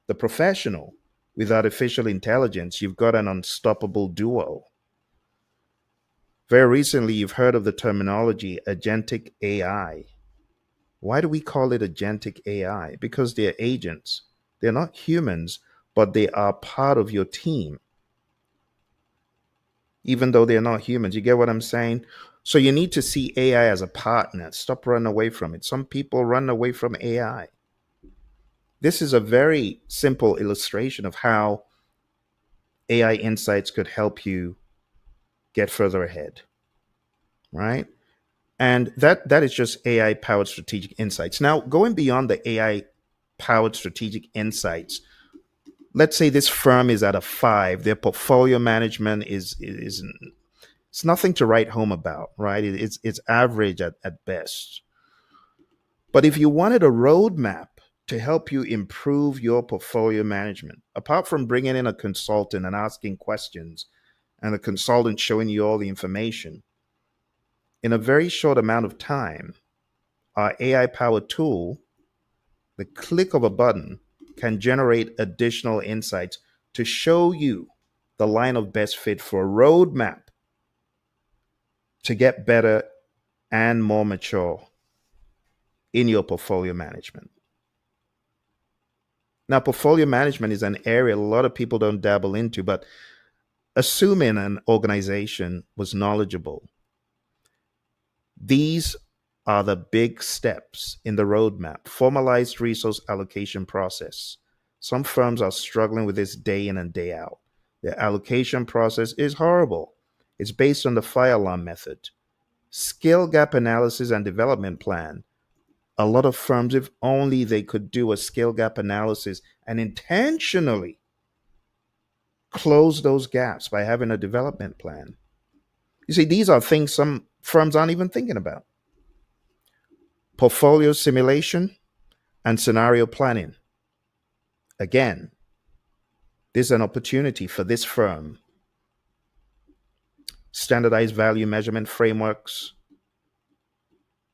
the professional, with artificial intelligence, you've got an unstoppable duo. Very recently, you've heard of the terminology agentic AI. Why do we call it agentic AI? Because they're agents. They're not humans, but they are part of your team, even though they're not humans. You get what I'm saying? So you need to see AI as a partner. Stop running away from it. Some people run away from AI. This is a very simple illustration of how AI insights could help you get further ahead, right? And that is just AI powered strategic insights. Now, going beyond the AI powered strategic insights, let's say this firm is at a 5, their portfolio management is it's nothing to write home about, right? It's average at best. But if you wanted a roadmap to help you improve your portfolio management, apart from bringing in a consultant and asking questions and the consultant showing you all the information, in a very short amount of time, our AI powered tool, the click of a button, can generate additional insights to show you the line of best fit for a roadmap to get better and more mature in your portfolio management. Now, portfolio management is an area a lot of people don't dabble into, but assuming an organization was knowledgeable, these are the big steps in the roadmap. Formalized resource allocation process. Some firms are struggling with this day in and day out. Their allocation process is horrible. It's based on the fire alarm method. Skill gap analysis and development plan. A lot of firms, if only they could do a skill gap analysis and intentionally close those gaps by having a development plan. You see, these are things some firms aren't even thinking about. Portfolio simulation and scenario planning. Again, this is an opportunity for this firm. Standardized value measurement frameworks,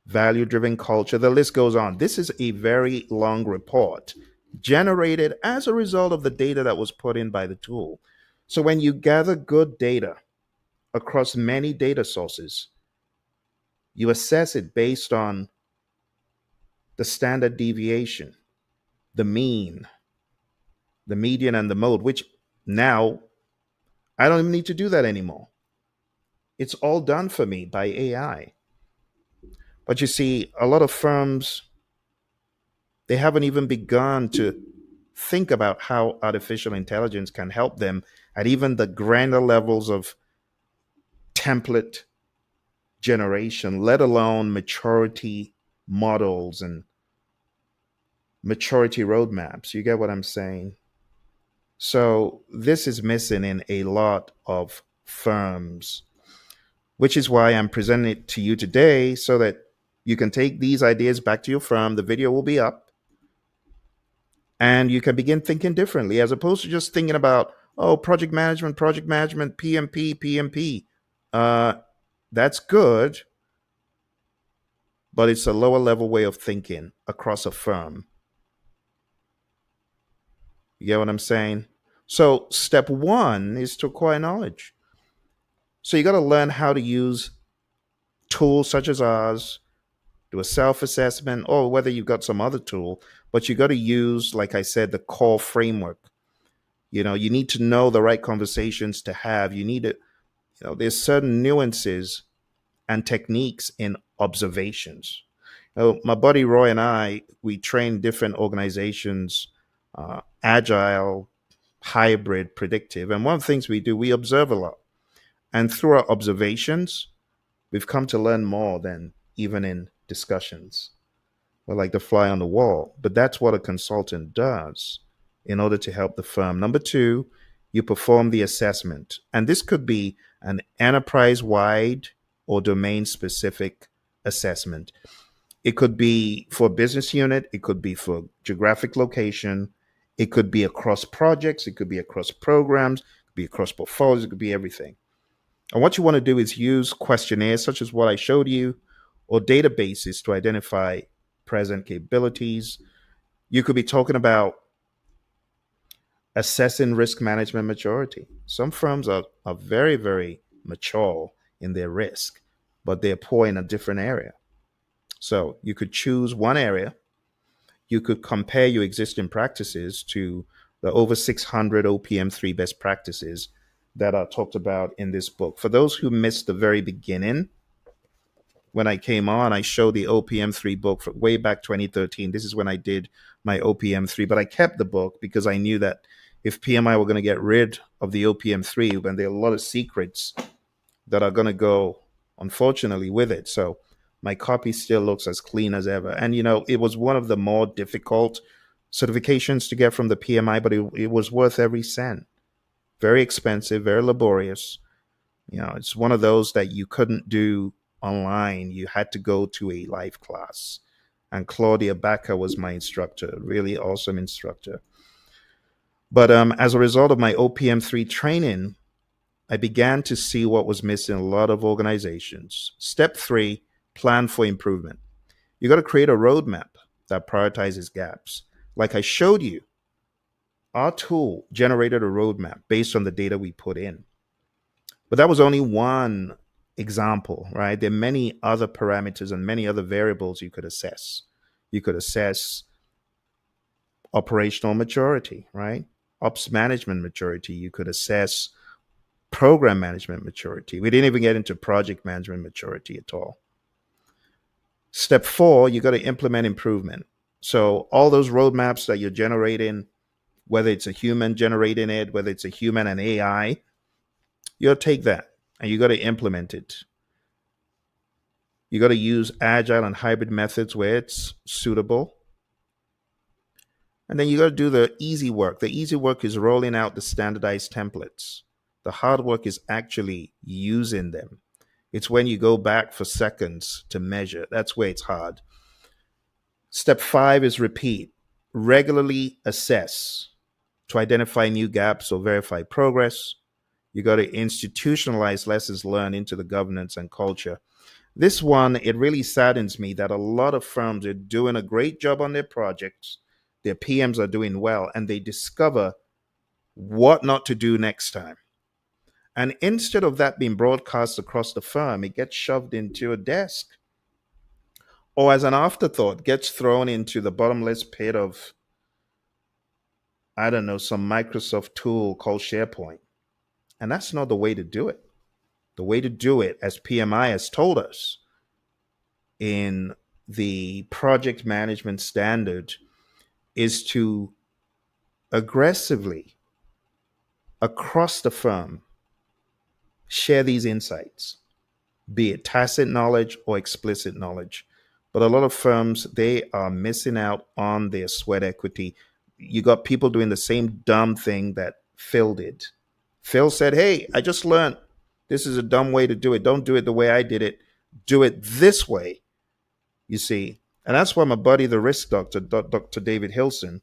value driven culture, the list goes on. This is a very long report generated as a result of the data that was put in by the tool. So when you gather good data across many data sources, you assess it based on the standard deviation, the mean, the median, and the mode, which now I don't even need to do that anymore. It's all done for me by AI. But you see, a lot of firms, they haven't even begun to think about how artificial intelligence can help them at even the grander levels of template generation, let alone maturity models and maturity roadmaps. You get what I'm saying? So this is missing in a lot of firms, which is why I'm presenting it to you today so that You can take these ideas back to your firm. The video will be up, and you can begin thinking differently as opposed to just thinking about, oh, project management, PMP, PMP. Uh, that's good, but it's a lower level way of thinking across a firm. You get what I'm saying? So, step one is to acquire knowledge. So, you got to learn how to use tools such as ours, do a self assessment, or whether you've got some other tool, but you got to use, like I said, the core framework. You need to know the right conversations to have. You need to, there's certain nuances and techniques in observations. My buddy Roy and I, we train different organizations, agile, hybrid, predictive. And one of the things we do, we observe a lot. And through our observations, we've come to learn more than even in discussions. We're like the fly on the wall. But that's what a consultant does in order to help the firm. Number two, you perform the assessment. And this could be an enterprise wide or domain specific assessment. It could be for a business unit, it could be for geographic location, it could be across projects, it could be across programs, it could be across portfolios, it could be everything. And what you want to do is use questionnaires such as what I showed you or databases to identify present capabilities. You could be talking about assessing risk management maturity. Some firms are very, very mature in their risk, but they're poor in a different area. So you could choose one area. You could compare your existing practices to the over 600 OPM3 best practices that are talked about in this book. For those who missed the very beginning, when I came on, I showed the OPM3 book from way back 2013. This is when I did my OPM3, but I kept the book because I knew that if PMI were going to get rid of the OPM3, then there are a lot of secrets that are going to go, unfortunately, with it. So my copy still looks as clean as ever. And, it was one of the more difficult certifications to get from the PMI, but it was worth every cent. Very expensive, very laborious. It's one of those that you couldn't do online. You had to go to a live class. And Claudia Baca was my instructor, really awesome instructor. But as a result of my OPM3 training, I began to see what was missing in a lot of organizations. Step three, plan for improvement. You got to create a roadmap that prioritizes gaps. Like I showed you, our tool generated a roadmap based on the data we put in. But that was only one example, right? There are many other parameters and many other variables you could assess. You could assess operational maturity, right? Ops management maturity. You could assess program management maturity. We didn't even get into project management maturity at all. Step four, you got to implement improvement. So all those roadmaps that you're generating, whether it's a human generating it, whether it's a human and AI, you got to take that and you got to implement it. You got to use agile and hybrid methods where it's suitable. And then you got to do the easy work. The easy work is rolling out the standardized templates. The hard work is actually using them. It's when you go back for seconds to measure. That's where it's hard. Step five is repeat. Regularly assess to identify new gaps or verify progress. You got to institutionalize lessons learned into the governance and culture. This one, it really saddens me that a lot of firms are doing a great job on their projects. Their PMs are doing well, and they discover what not to do next time. And instead of that being broadcast across the firm, it gets shoved into a desk or as an afterthought gets thrown into the bottomless pit of, I don't know, some Microsoft tool called SharePoint. And that's not the way to do it. The way to do it, as PMI has told us in the project management standard, is to aggressively, across the firm, share these insights, be it tacit knowledge or explicit knowledge. But a lot of firms, they are missing out on their sweat equity. You got people doing the same dumb thing that Phil did. Phil said, hey, I just learned this is a dumb way to do it. Don't do it the way I did it. Do it this way. You see, and that's why my buddy, the risk doctor, Dr. David Hilson,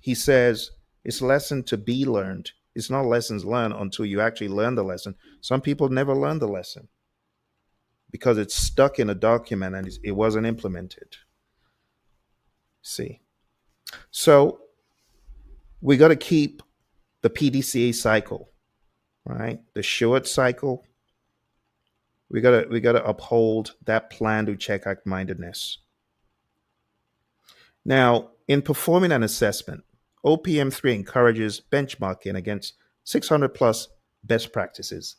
he says it's lesson to be learned. It's not lessons learned until you actually learn the lesson. Some people never learn the lesson because it's stuck in a document and it wasn't implemented. See, so we got to keep the PDCA cycle, right? The short cycle. We gotta uphold that plan to check act mindedness. Now, in performing an assessment, OPM3 encourages benchmarking against 600 plus best practices.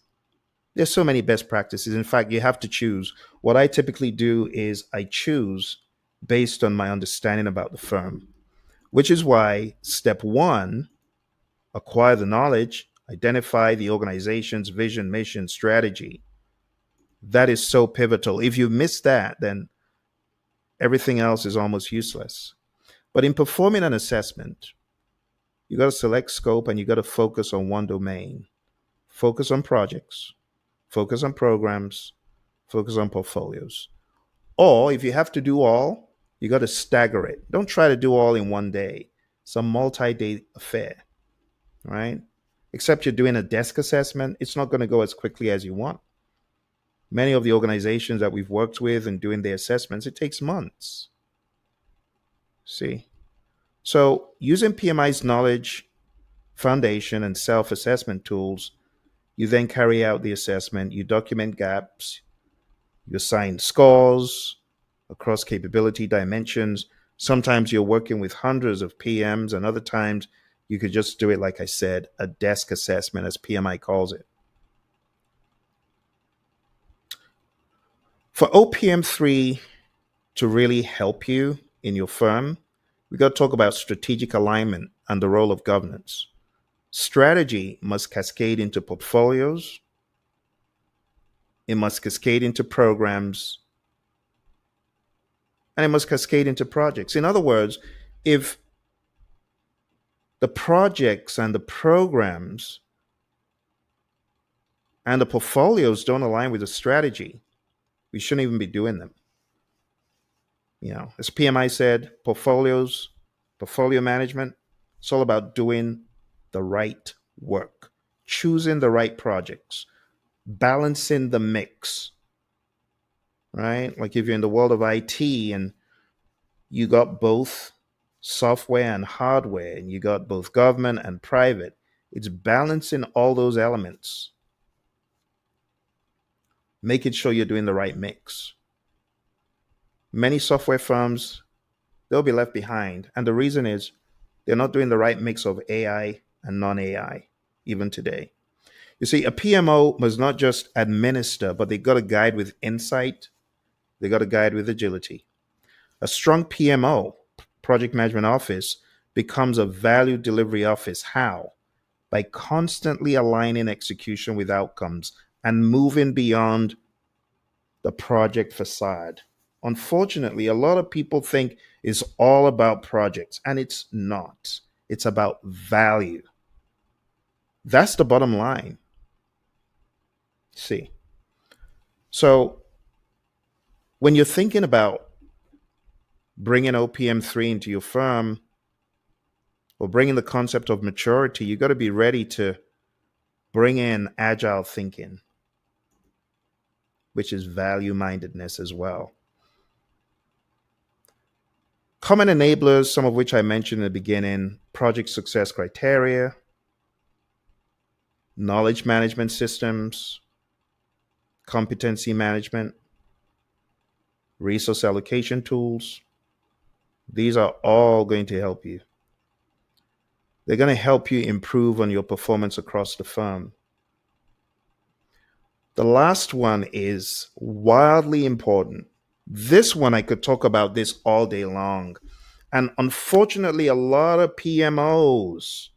There's so many best practices. In fact, you have to choose. What I typically do is I choose based on my understanding about the firm, which is why step one, acquire the knowledge, identify the organization's vision, mission, strategy. That is so pivotal. If you miss that, then everything else is almost useless. But in performing an assessment, you got to select scope and you got to focus on one domain. Focus on projects, focus on programs, focus on portfolios. Or if you have to do all, you got to stagger it. Don't try to do all in one day. It's a multi day affair, right? Except you're doing a desk assessment, it's not going to go as quickly as you want. Many of the organizations that we've worked with and doing their assessments, it takes months. See? So using PMI's knowledge foundation and self-assessment tools, you then carry out the assessment, you document gaps, you assign scores across capability dimensions. Sometimes you're working with hundreds of PMs, and other times you could just do it, like I said, a desk assessment, as PMI calls it. For OPM3 to really help you in your firm, we got to talk about strategic alignment and the role of governance. Strategy must cascade into portfolios, it must cascade into programs, and it must cascade into projects. In other words, if the projects and the programs and the portfolios don't align with the strategy, we shouldn't even be doing them. As PMI said, portfolio management, it's all about doing the right work, choosing the right projects, balancing the mix, right? Like if you're in the world of IT and you got both software and hardware, and you got both government and private, it's balancing all those elements, making sure you're doing the right mix. Many software firms, they'll be left behind. And the reason is they're not doing the right mix of AI and non AI, even today. You see, a PMO must not just administer, but they got to guide with insight, they got to guide with agility. A strong PMO, project management office, becomes a value delivery office. How? By constantly aligning execution with outcomes and moving beyond the project facade. Unfortunately, a lot of people think it's all about projects, and it's not. It's about value. That's the bottom line. See, so when you're thinking about bringing OPM3 into your firm or bringing the concept of maturity, you got to be ready to bring in agile thinking, which is value mindedness as well. Common enablers, some of which I mentioned in the beginning: project success criteria, knowledge management systems, competency management, resource allocation tools. These are all going to help you. They're going to help you improve on your performance across the firm. The last one is wildly important. This one, I could talk about this all day long. And unfortunately, a lot of PMOs,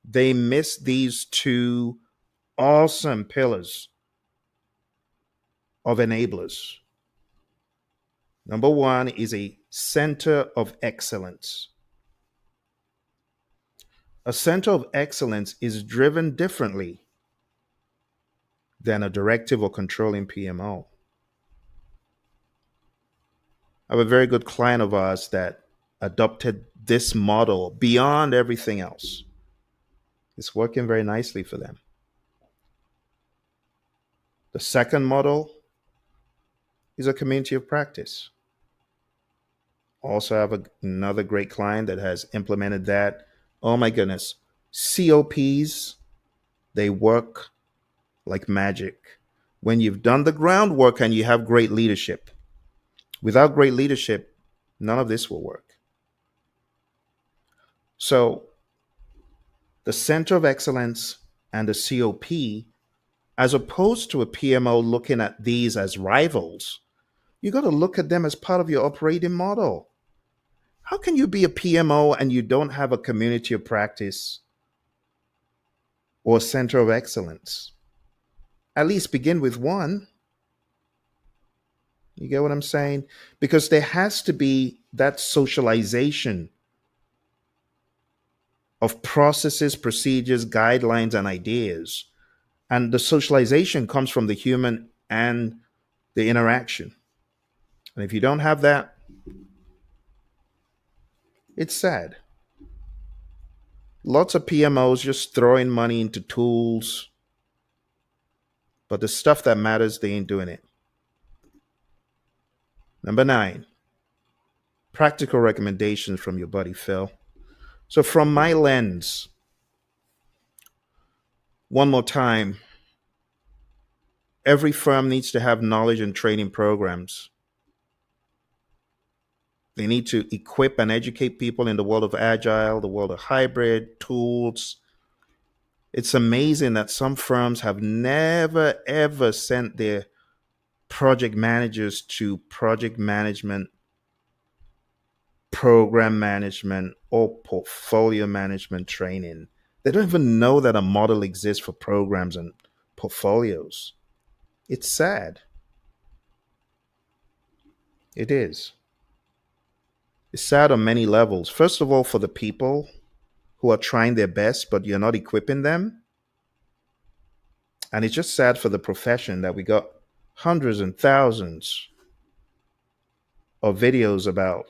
they miss these two awesome pillars of enablers. Number one is a center of excellence. A center of excellence is driven differently than a directive or controlling PMO. I have a very good client of ours that adopted this model beyond everything else. It's working very nicely for them. The second model is a community of practice. Also, have another great client that has implemented that. Oh my goodness. COPs, they work like magic. When you've done the groundwork and you have great leadership, without great leadership, none of this will work. So, the Center of Excellence and the COP, as opposed to a PMO looking at these as rivals, you got to look at them as part of your operating model. How can you be a PMO and you don't have a community of practice or a center of excellence? At least begin with one. You get what I'm saying? Because there has to be that socialization of processes, procedures, guidelines, and ideas. And the socialization comes from the human and the interaction. And if you don't have that, it's sad. Lots of PMOs just throwing money into tools, but the stuff that matters, they ain't doing it. Number 9, practical recommendations from your buddy Phil. So, from my lens, one more time, every firm needs to have knowledge and training programs. They need to equip and educate people in the world of agile, the world of hybrid, tools. It's amazing that some firms have never ever sent their project managers to project management, program management, or portfolio management training. They don't even know that a model exists for programs and portfolios. It's sad. It is. It's sad on many levels. First of all, for the people who are trying their best, but you're not equipping them. And it's just sad for the profession that we got hundreds and thousands of videos about,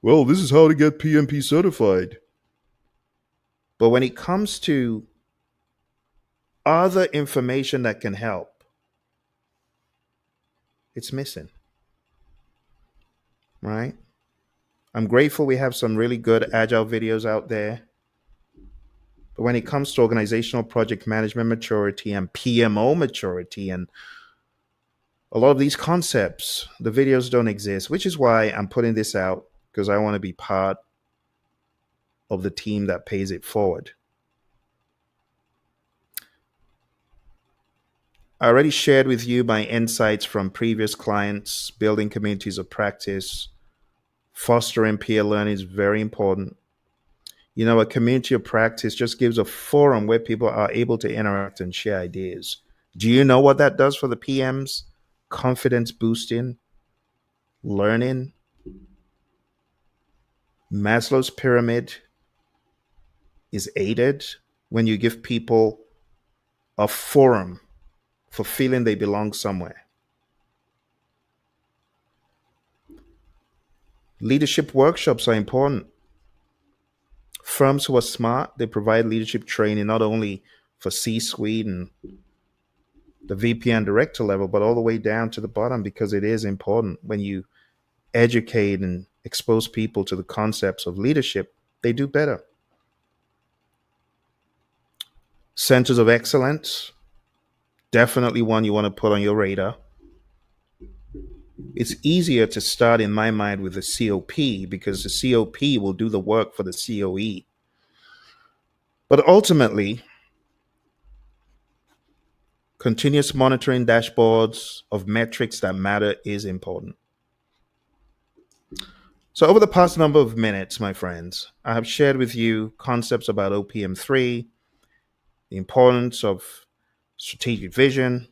well, this is how to get PMP certified. But when it comes to other information that can help, it's missing, right? I'm grateful we have some really good agile videos out there. But when it comes to organizational project management maturity and PMO maturity and a lot of these concepts, the videos don't exist, which is why I'm putting this out, because I want to be part of the team that pays it forward. I already shared with you my insights from previous clients. Building communities of practice, fostering peer learning is very important. A community of practice just gives a forum where people are able to interact and share ideas. Do you know what that does for the PMs? Confidence boosting, learning. Maslow's pyramid is aided when you give people a forum for feeling they belong somewhere. Leadership workshops are important. Firms who are smart, they provide leadership training not only for C-suite and the VP and director level, but all the way down to the bottom, because it is important. When you educate and expose people to the concepts of leadership, they do better. Centers of excellence, definitely one you want to put on your radar. It's easier to start, in my mind, with the COP because the COP will do the work for the COE. But ultimately, continuous monitoring dashboards of metrics that matter is important. So, over the past number of minutes, my friends, I have shared with you concepts about OPM3, the importance of strategic vision,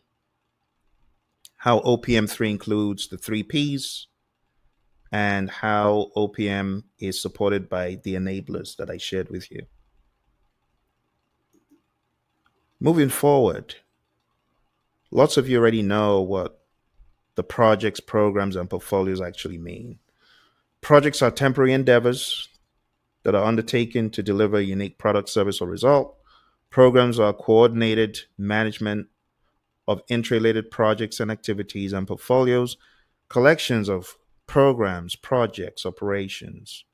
how OPM3 includes the 3Ps, and how OPM is supported by the enablers that I shared with you. Moving forward, lots of you already know what the projects, programs, and portfolios actually mean. Projects are temporary endeavors that are undertaken to deliver a unique product, service, or result. Programs are coordinated management of interrelated projects and activities, and portfolios, collections of programs, projects, operations,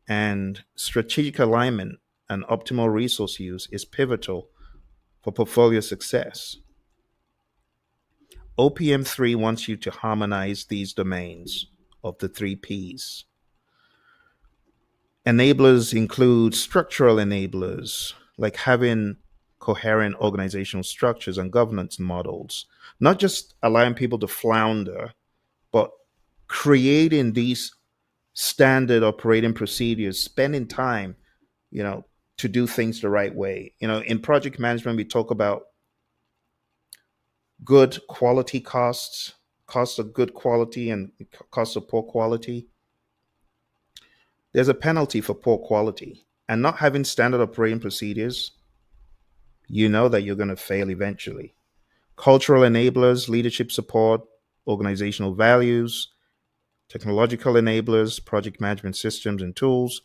and strategic alignment and optimal resource use is pivotal for portfolio success. OPM3 wants you to harmonize these domains of the three Ps. Enablers include structural enablers, like having coherent organizational structures and governance models, not just allowing people to flounder, but creating these standard operating procedures, spending time, you know, to do things the right way. In project management, we talk about good quality costs, costs of good quality and costs of poor quality. There's a penalty for poor quality. And not having standard operating procedures, you know that you're going to fail eventually. Cultural enablers, leadership support, organizational values, technological enablers, project management systems and tools,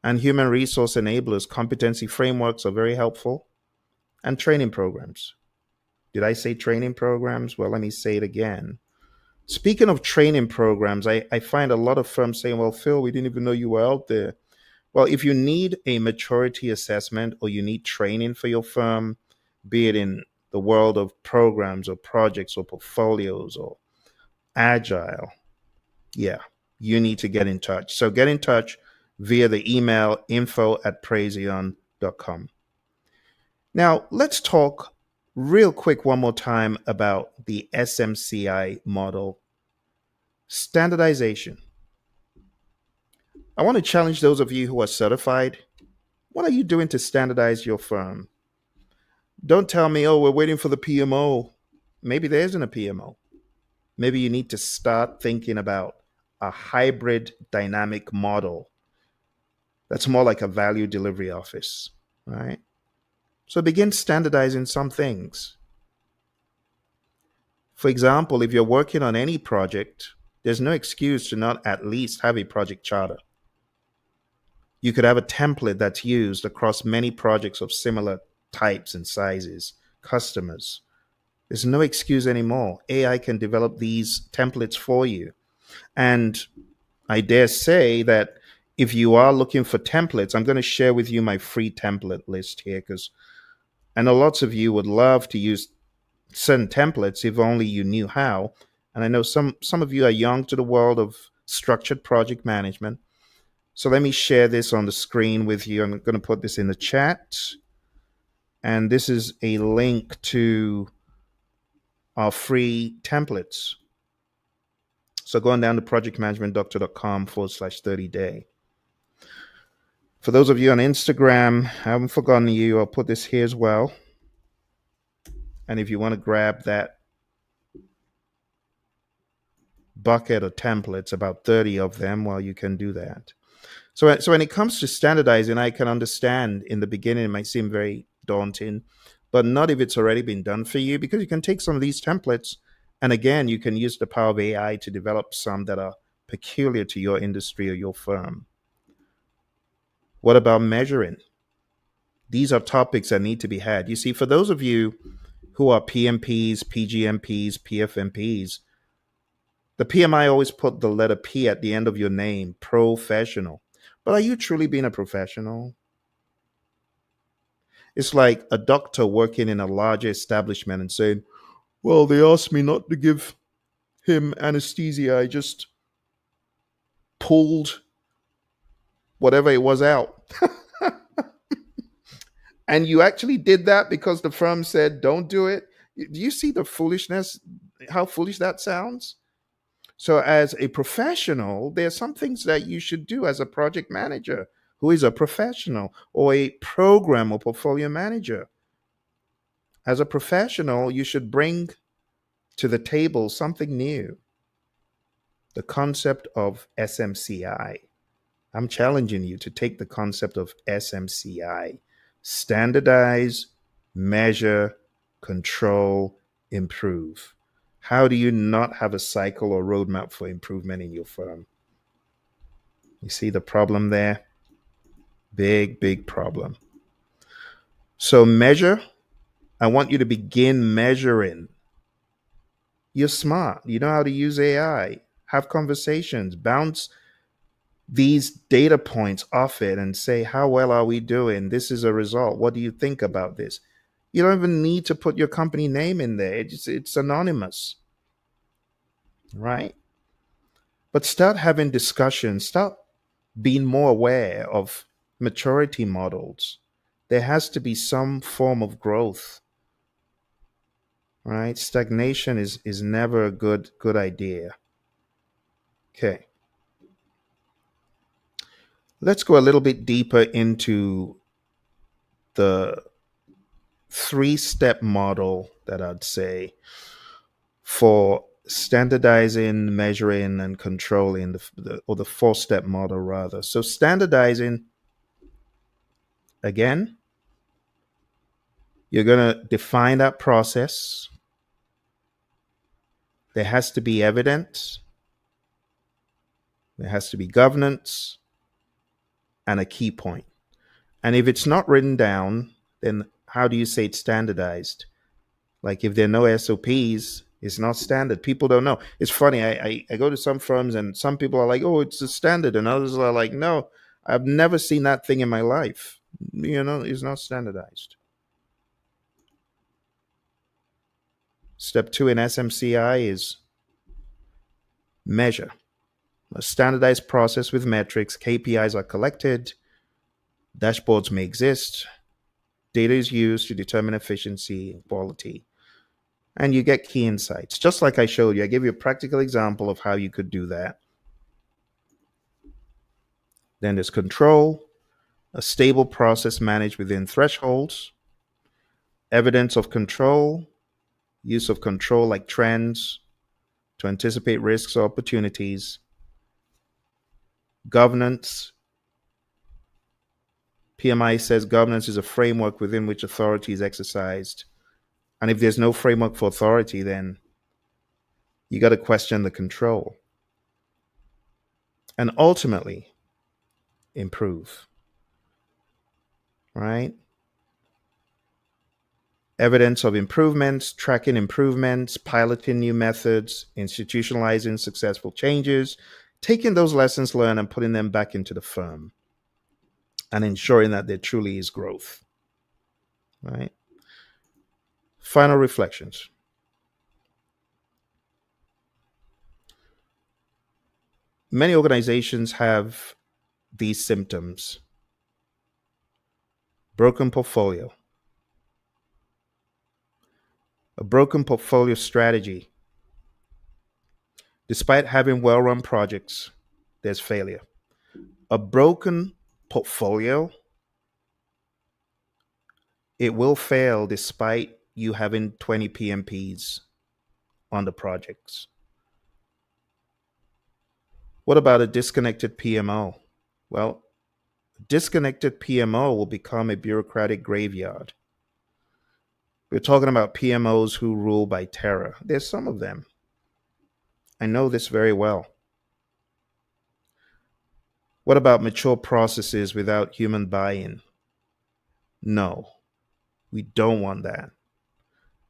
and human resource enablers, competency frameworks are very helpful, and training programs. Did I say training programs? Well, let me say it again. Speaking of training programs, I find a lot of firms saying, well, Phil, we didn't even know you were out there. Well, if you need a maturity assessment or you need training for your firm, be it in the world of programs or projects or portfolios or agile, yeah, you need to get in touch. So get in touch via the email info@praizion.com. Now, let's talk real quick one more time about the SMCI model, standardization. I want to challenge those of you who are certified. What are you doing to standardize your firm? Don't tell me, oh, we're waiting for the PMO. Maybe there isn't a PMO. Maybe you need to start thinking about a hybrid dynamic model that's more like a value delivery office, right? So begin standardizing some things. For example, if you're working on any project, there's no excuse to not at least have a project charter. You could have a template that's used across many projects of similar types and sizes, customers. There's no excuse anymore. AI can develop these templates for you. And I dare say that if you are looking for templates, I'm going to share with you my free template list here, because I know lots of you would love to use certain templates if only you knew how. And I know some of you are young to the world of structured project management. So let me share this on the screen with you. I'm going to put this in the chat. And this is a link to our free templates. So going down to projectmanagementdoctor.com/30-day. For those of you on Instagram, I haven't forgotten you. I'll put this here as well. And if you want to grab that bucket of templates, about 30 of them, well, you can do that. So when it comes to standardizing, I can understand in the beginning it might seem very daunting, but not if it's already been done for you, because you can take some of these templates and again, you can use the power of AI to develop some that are peculiar to your industry or your firm. What about measuring? These are topics that need to be had. You see, for those of you who are PMPs, PGMPs, PFMPs, the PMI always put the letter P at the end of your name, professional. But are you truly being a professional? It's like a doctor working in a larger establishment and saying, well, they asked me not to give him anesthesia. I just pulled whatever it was out. And you actually did that because the firm said, don't do it. Do you see the foolishness, how foolish that sounds? So, as a professional, there are some things that you should do as a project manager who is a professional, or a program or portfolio manager. As a professional, you should bring to the table something new, the concept of SMCI. I'm challenging you to take the concept of SMCI: standardize, measure, control, improve. How do you not have a cycle or roadmap for improvement in your firm? You see the problem there? Big, big problem. So measure. I want you to begin measuring. You're smart. You know how to use AI. Have conversations. Bounce these data points off it and say, how well are we doing? This is a result. What do you think about this? You don't even need to put your company name in there. It's anonymous, right? But start having discussions. Start being more aware of maturity models. There has to be some form of growth, right? Stagnation is never a good idea. Okay. Let's go a little bit deeper into the three-step model that I'd say for standardizing, measuring, and controlling or the four-step model rather. So standardizing, again, you're going to define that process. There has to be evidence. There has to be governance and a key point. And if it's not written down, then how do you say it's standardized? Like if there are no SOPs, it's not standard. People don't know. It's funny. I go to some firms and some people are like, oh, it's a standard. And others are like, no, I've never seen that thing in my life. You know, it's not standardized. Step two in SMCI is measure. A standardized process with metrics. KPIs are collected. Dashboards may exist. Data is used to determine efficiency and quality. And you get key insights. Just like I showed you, I gave you a practical example of how you could do that. Then there's control, a stable process managed within thresholds, evidence of control, use of control like trends to anticipate risks or opportunities, governance. PMI says governance is a framework within which authority is exercised. And if there's no framework for authority, then you got to question the control. And ultimately, improve, right? Evidence of improvements, tracking improvements, piloting new methods, institutionalizing successful changes, taking those lessons learned and putting them back into the firm and ensuring that there truly is growth, right? Final reflections. Many organizations have these symptoms: broken portfolio, a broken portfolio strategy. Despite having well run projects, there's failure. A broken portfolio, it will fail despite you having 20 PMPs on the projects. What about a disconnected PMO? Well, a disconnected PMO will become a bureaucratic graveyard. We're talking about PMOs who rule by terror. There's some of them. I know this very well. What about mature processes without human buy in? No, we don't want that.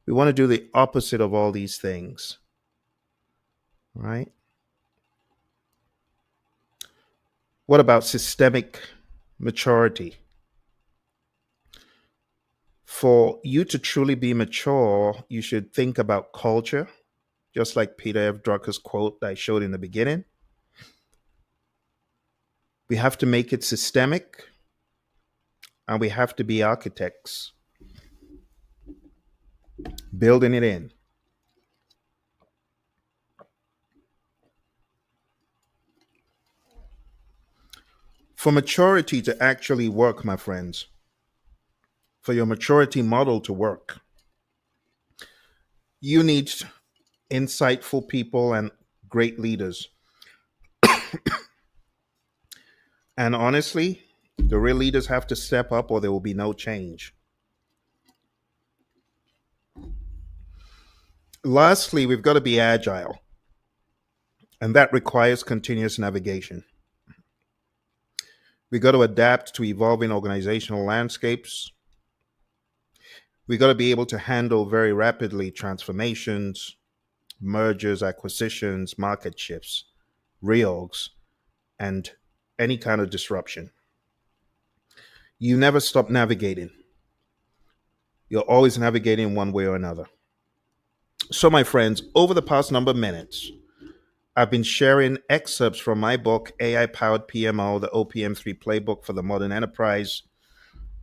We want to do the opposite of all these things, right? What about systemic maturity? For you to truly be mature, you should think about culture, just like Peter F. Drucker's quote that I showed in the beginning. We have to make it systemic, and we have to be architects, building it in. For maturity to actually work, my friends, for your maturity model to work, you need insightful people and great leaders. And honestly, the real leaders have to step up or there will be no change. Lastly, we've got to be agile, and that requires continuous navigation. We got to adapt to evolving organizational landscapes. We got to be able to handle very rapidly transformations, mergers, acquisitions, market shifts, reorgs, and any kind of disruption. You never stop navigating. You're always navigating one way or another. So, my friends, over the past number of minutes, I've been sharing excerpts from my book, AI Powered PMO, the OPM3 Playbook for the Modern Enterprise.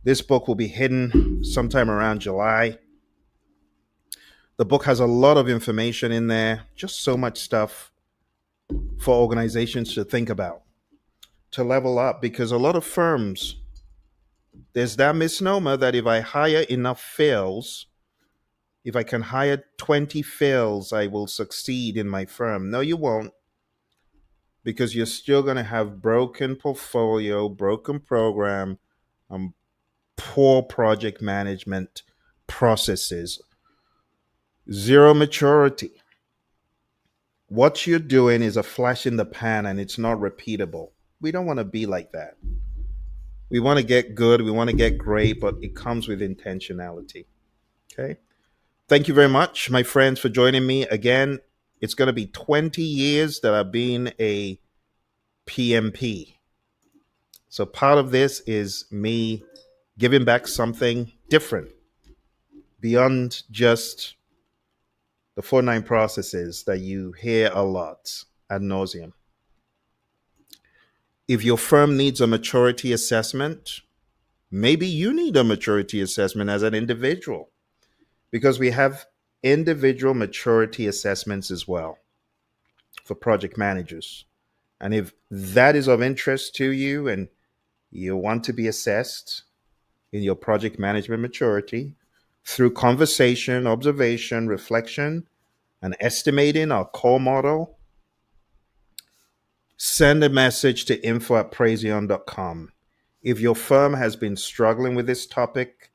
This book will be hidden sometime around July. The book has a lot of information in there, just so much stuff for organizations to think about, to level up, because a lot of firms, there's that misnomer that if I hire enough fails, if I can hire 20 fails, I will succeed in my firm. No, you won't, because you're still going to have broken portfolio, broken program, poor project management processes, zero maturity. What you're doing is a flash in the pan and it's not repeatable. We don't want to be like that. We want to get good, we want to get great, but it comes with intentionality. Okay. Thank you very much, my friends, for joining me again. It's going to be 20 years that I've been a PMP. So part of this is me giving back something different beyond just the 4-9 processes that you hear a lot ad nauseum. If your firm needs a maturity assessment, maybe you need a maturity assessment as an individual, because we have individual maturity assessments as well for project managers. And if that is of interest to you and you want to be assessed in your project management maturity through conversation, observation, reflection, and estimating our core model, send a message to info@praizion.com. If your firm has been struggling with this topic,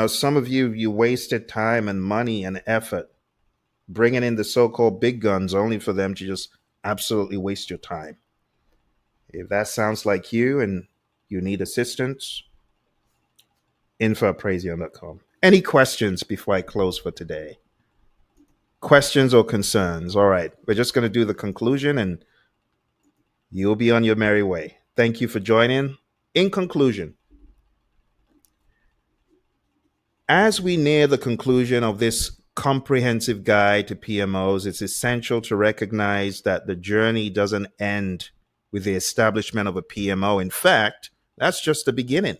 some of you wasted time and money and effort bringing in the so-called big guns only for them to just absolutely waste your time. If that sounds like you and you need assistance, info@praizion.com. Any questions before I close for today? Questions or concerns? All right, we're just going to do the conclusion and you'll be on your merry way. Thank you for joining. In conclusion, as we near the conclusion of this comprehensive guide to PMOs, it's essential to recognize that the journey doesn't end with the establishment of a PMO. In fact, that's just the beginning.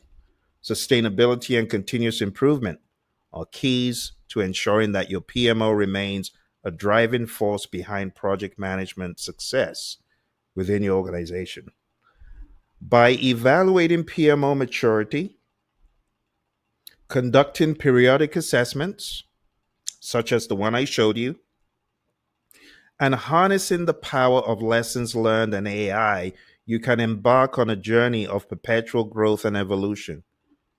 Sustainability and continuous improvement are keys to ensuring that your PMO remains a driving force behind project management success within your organization. By evaluating PMO maturity, conducting periodic assessments, such as the one I showed you, and harnessing the power of lessons learned and AI, you can embark on a journey of perpetual growth and evolution.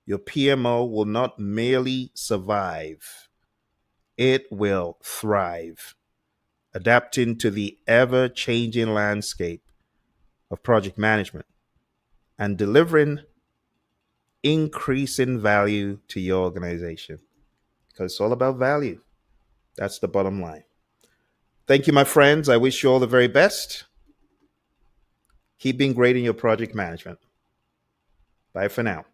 Your PMO will not merely survive, it will thrive, adapting to the ever-changing landscape of project management and delivering increasing value to your organization, because it's all about value. That's the bottom line. Thank you, my friends. I wish you all the very best. Keep being great in your project management. Bye for now.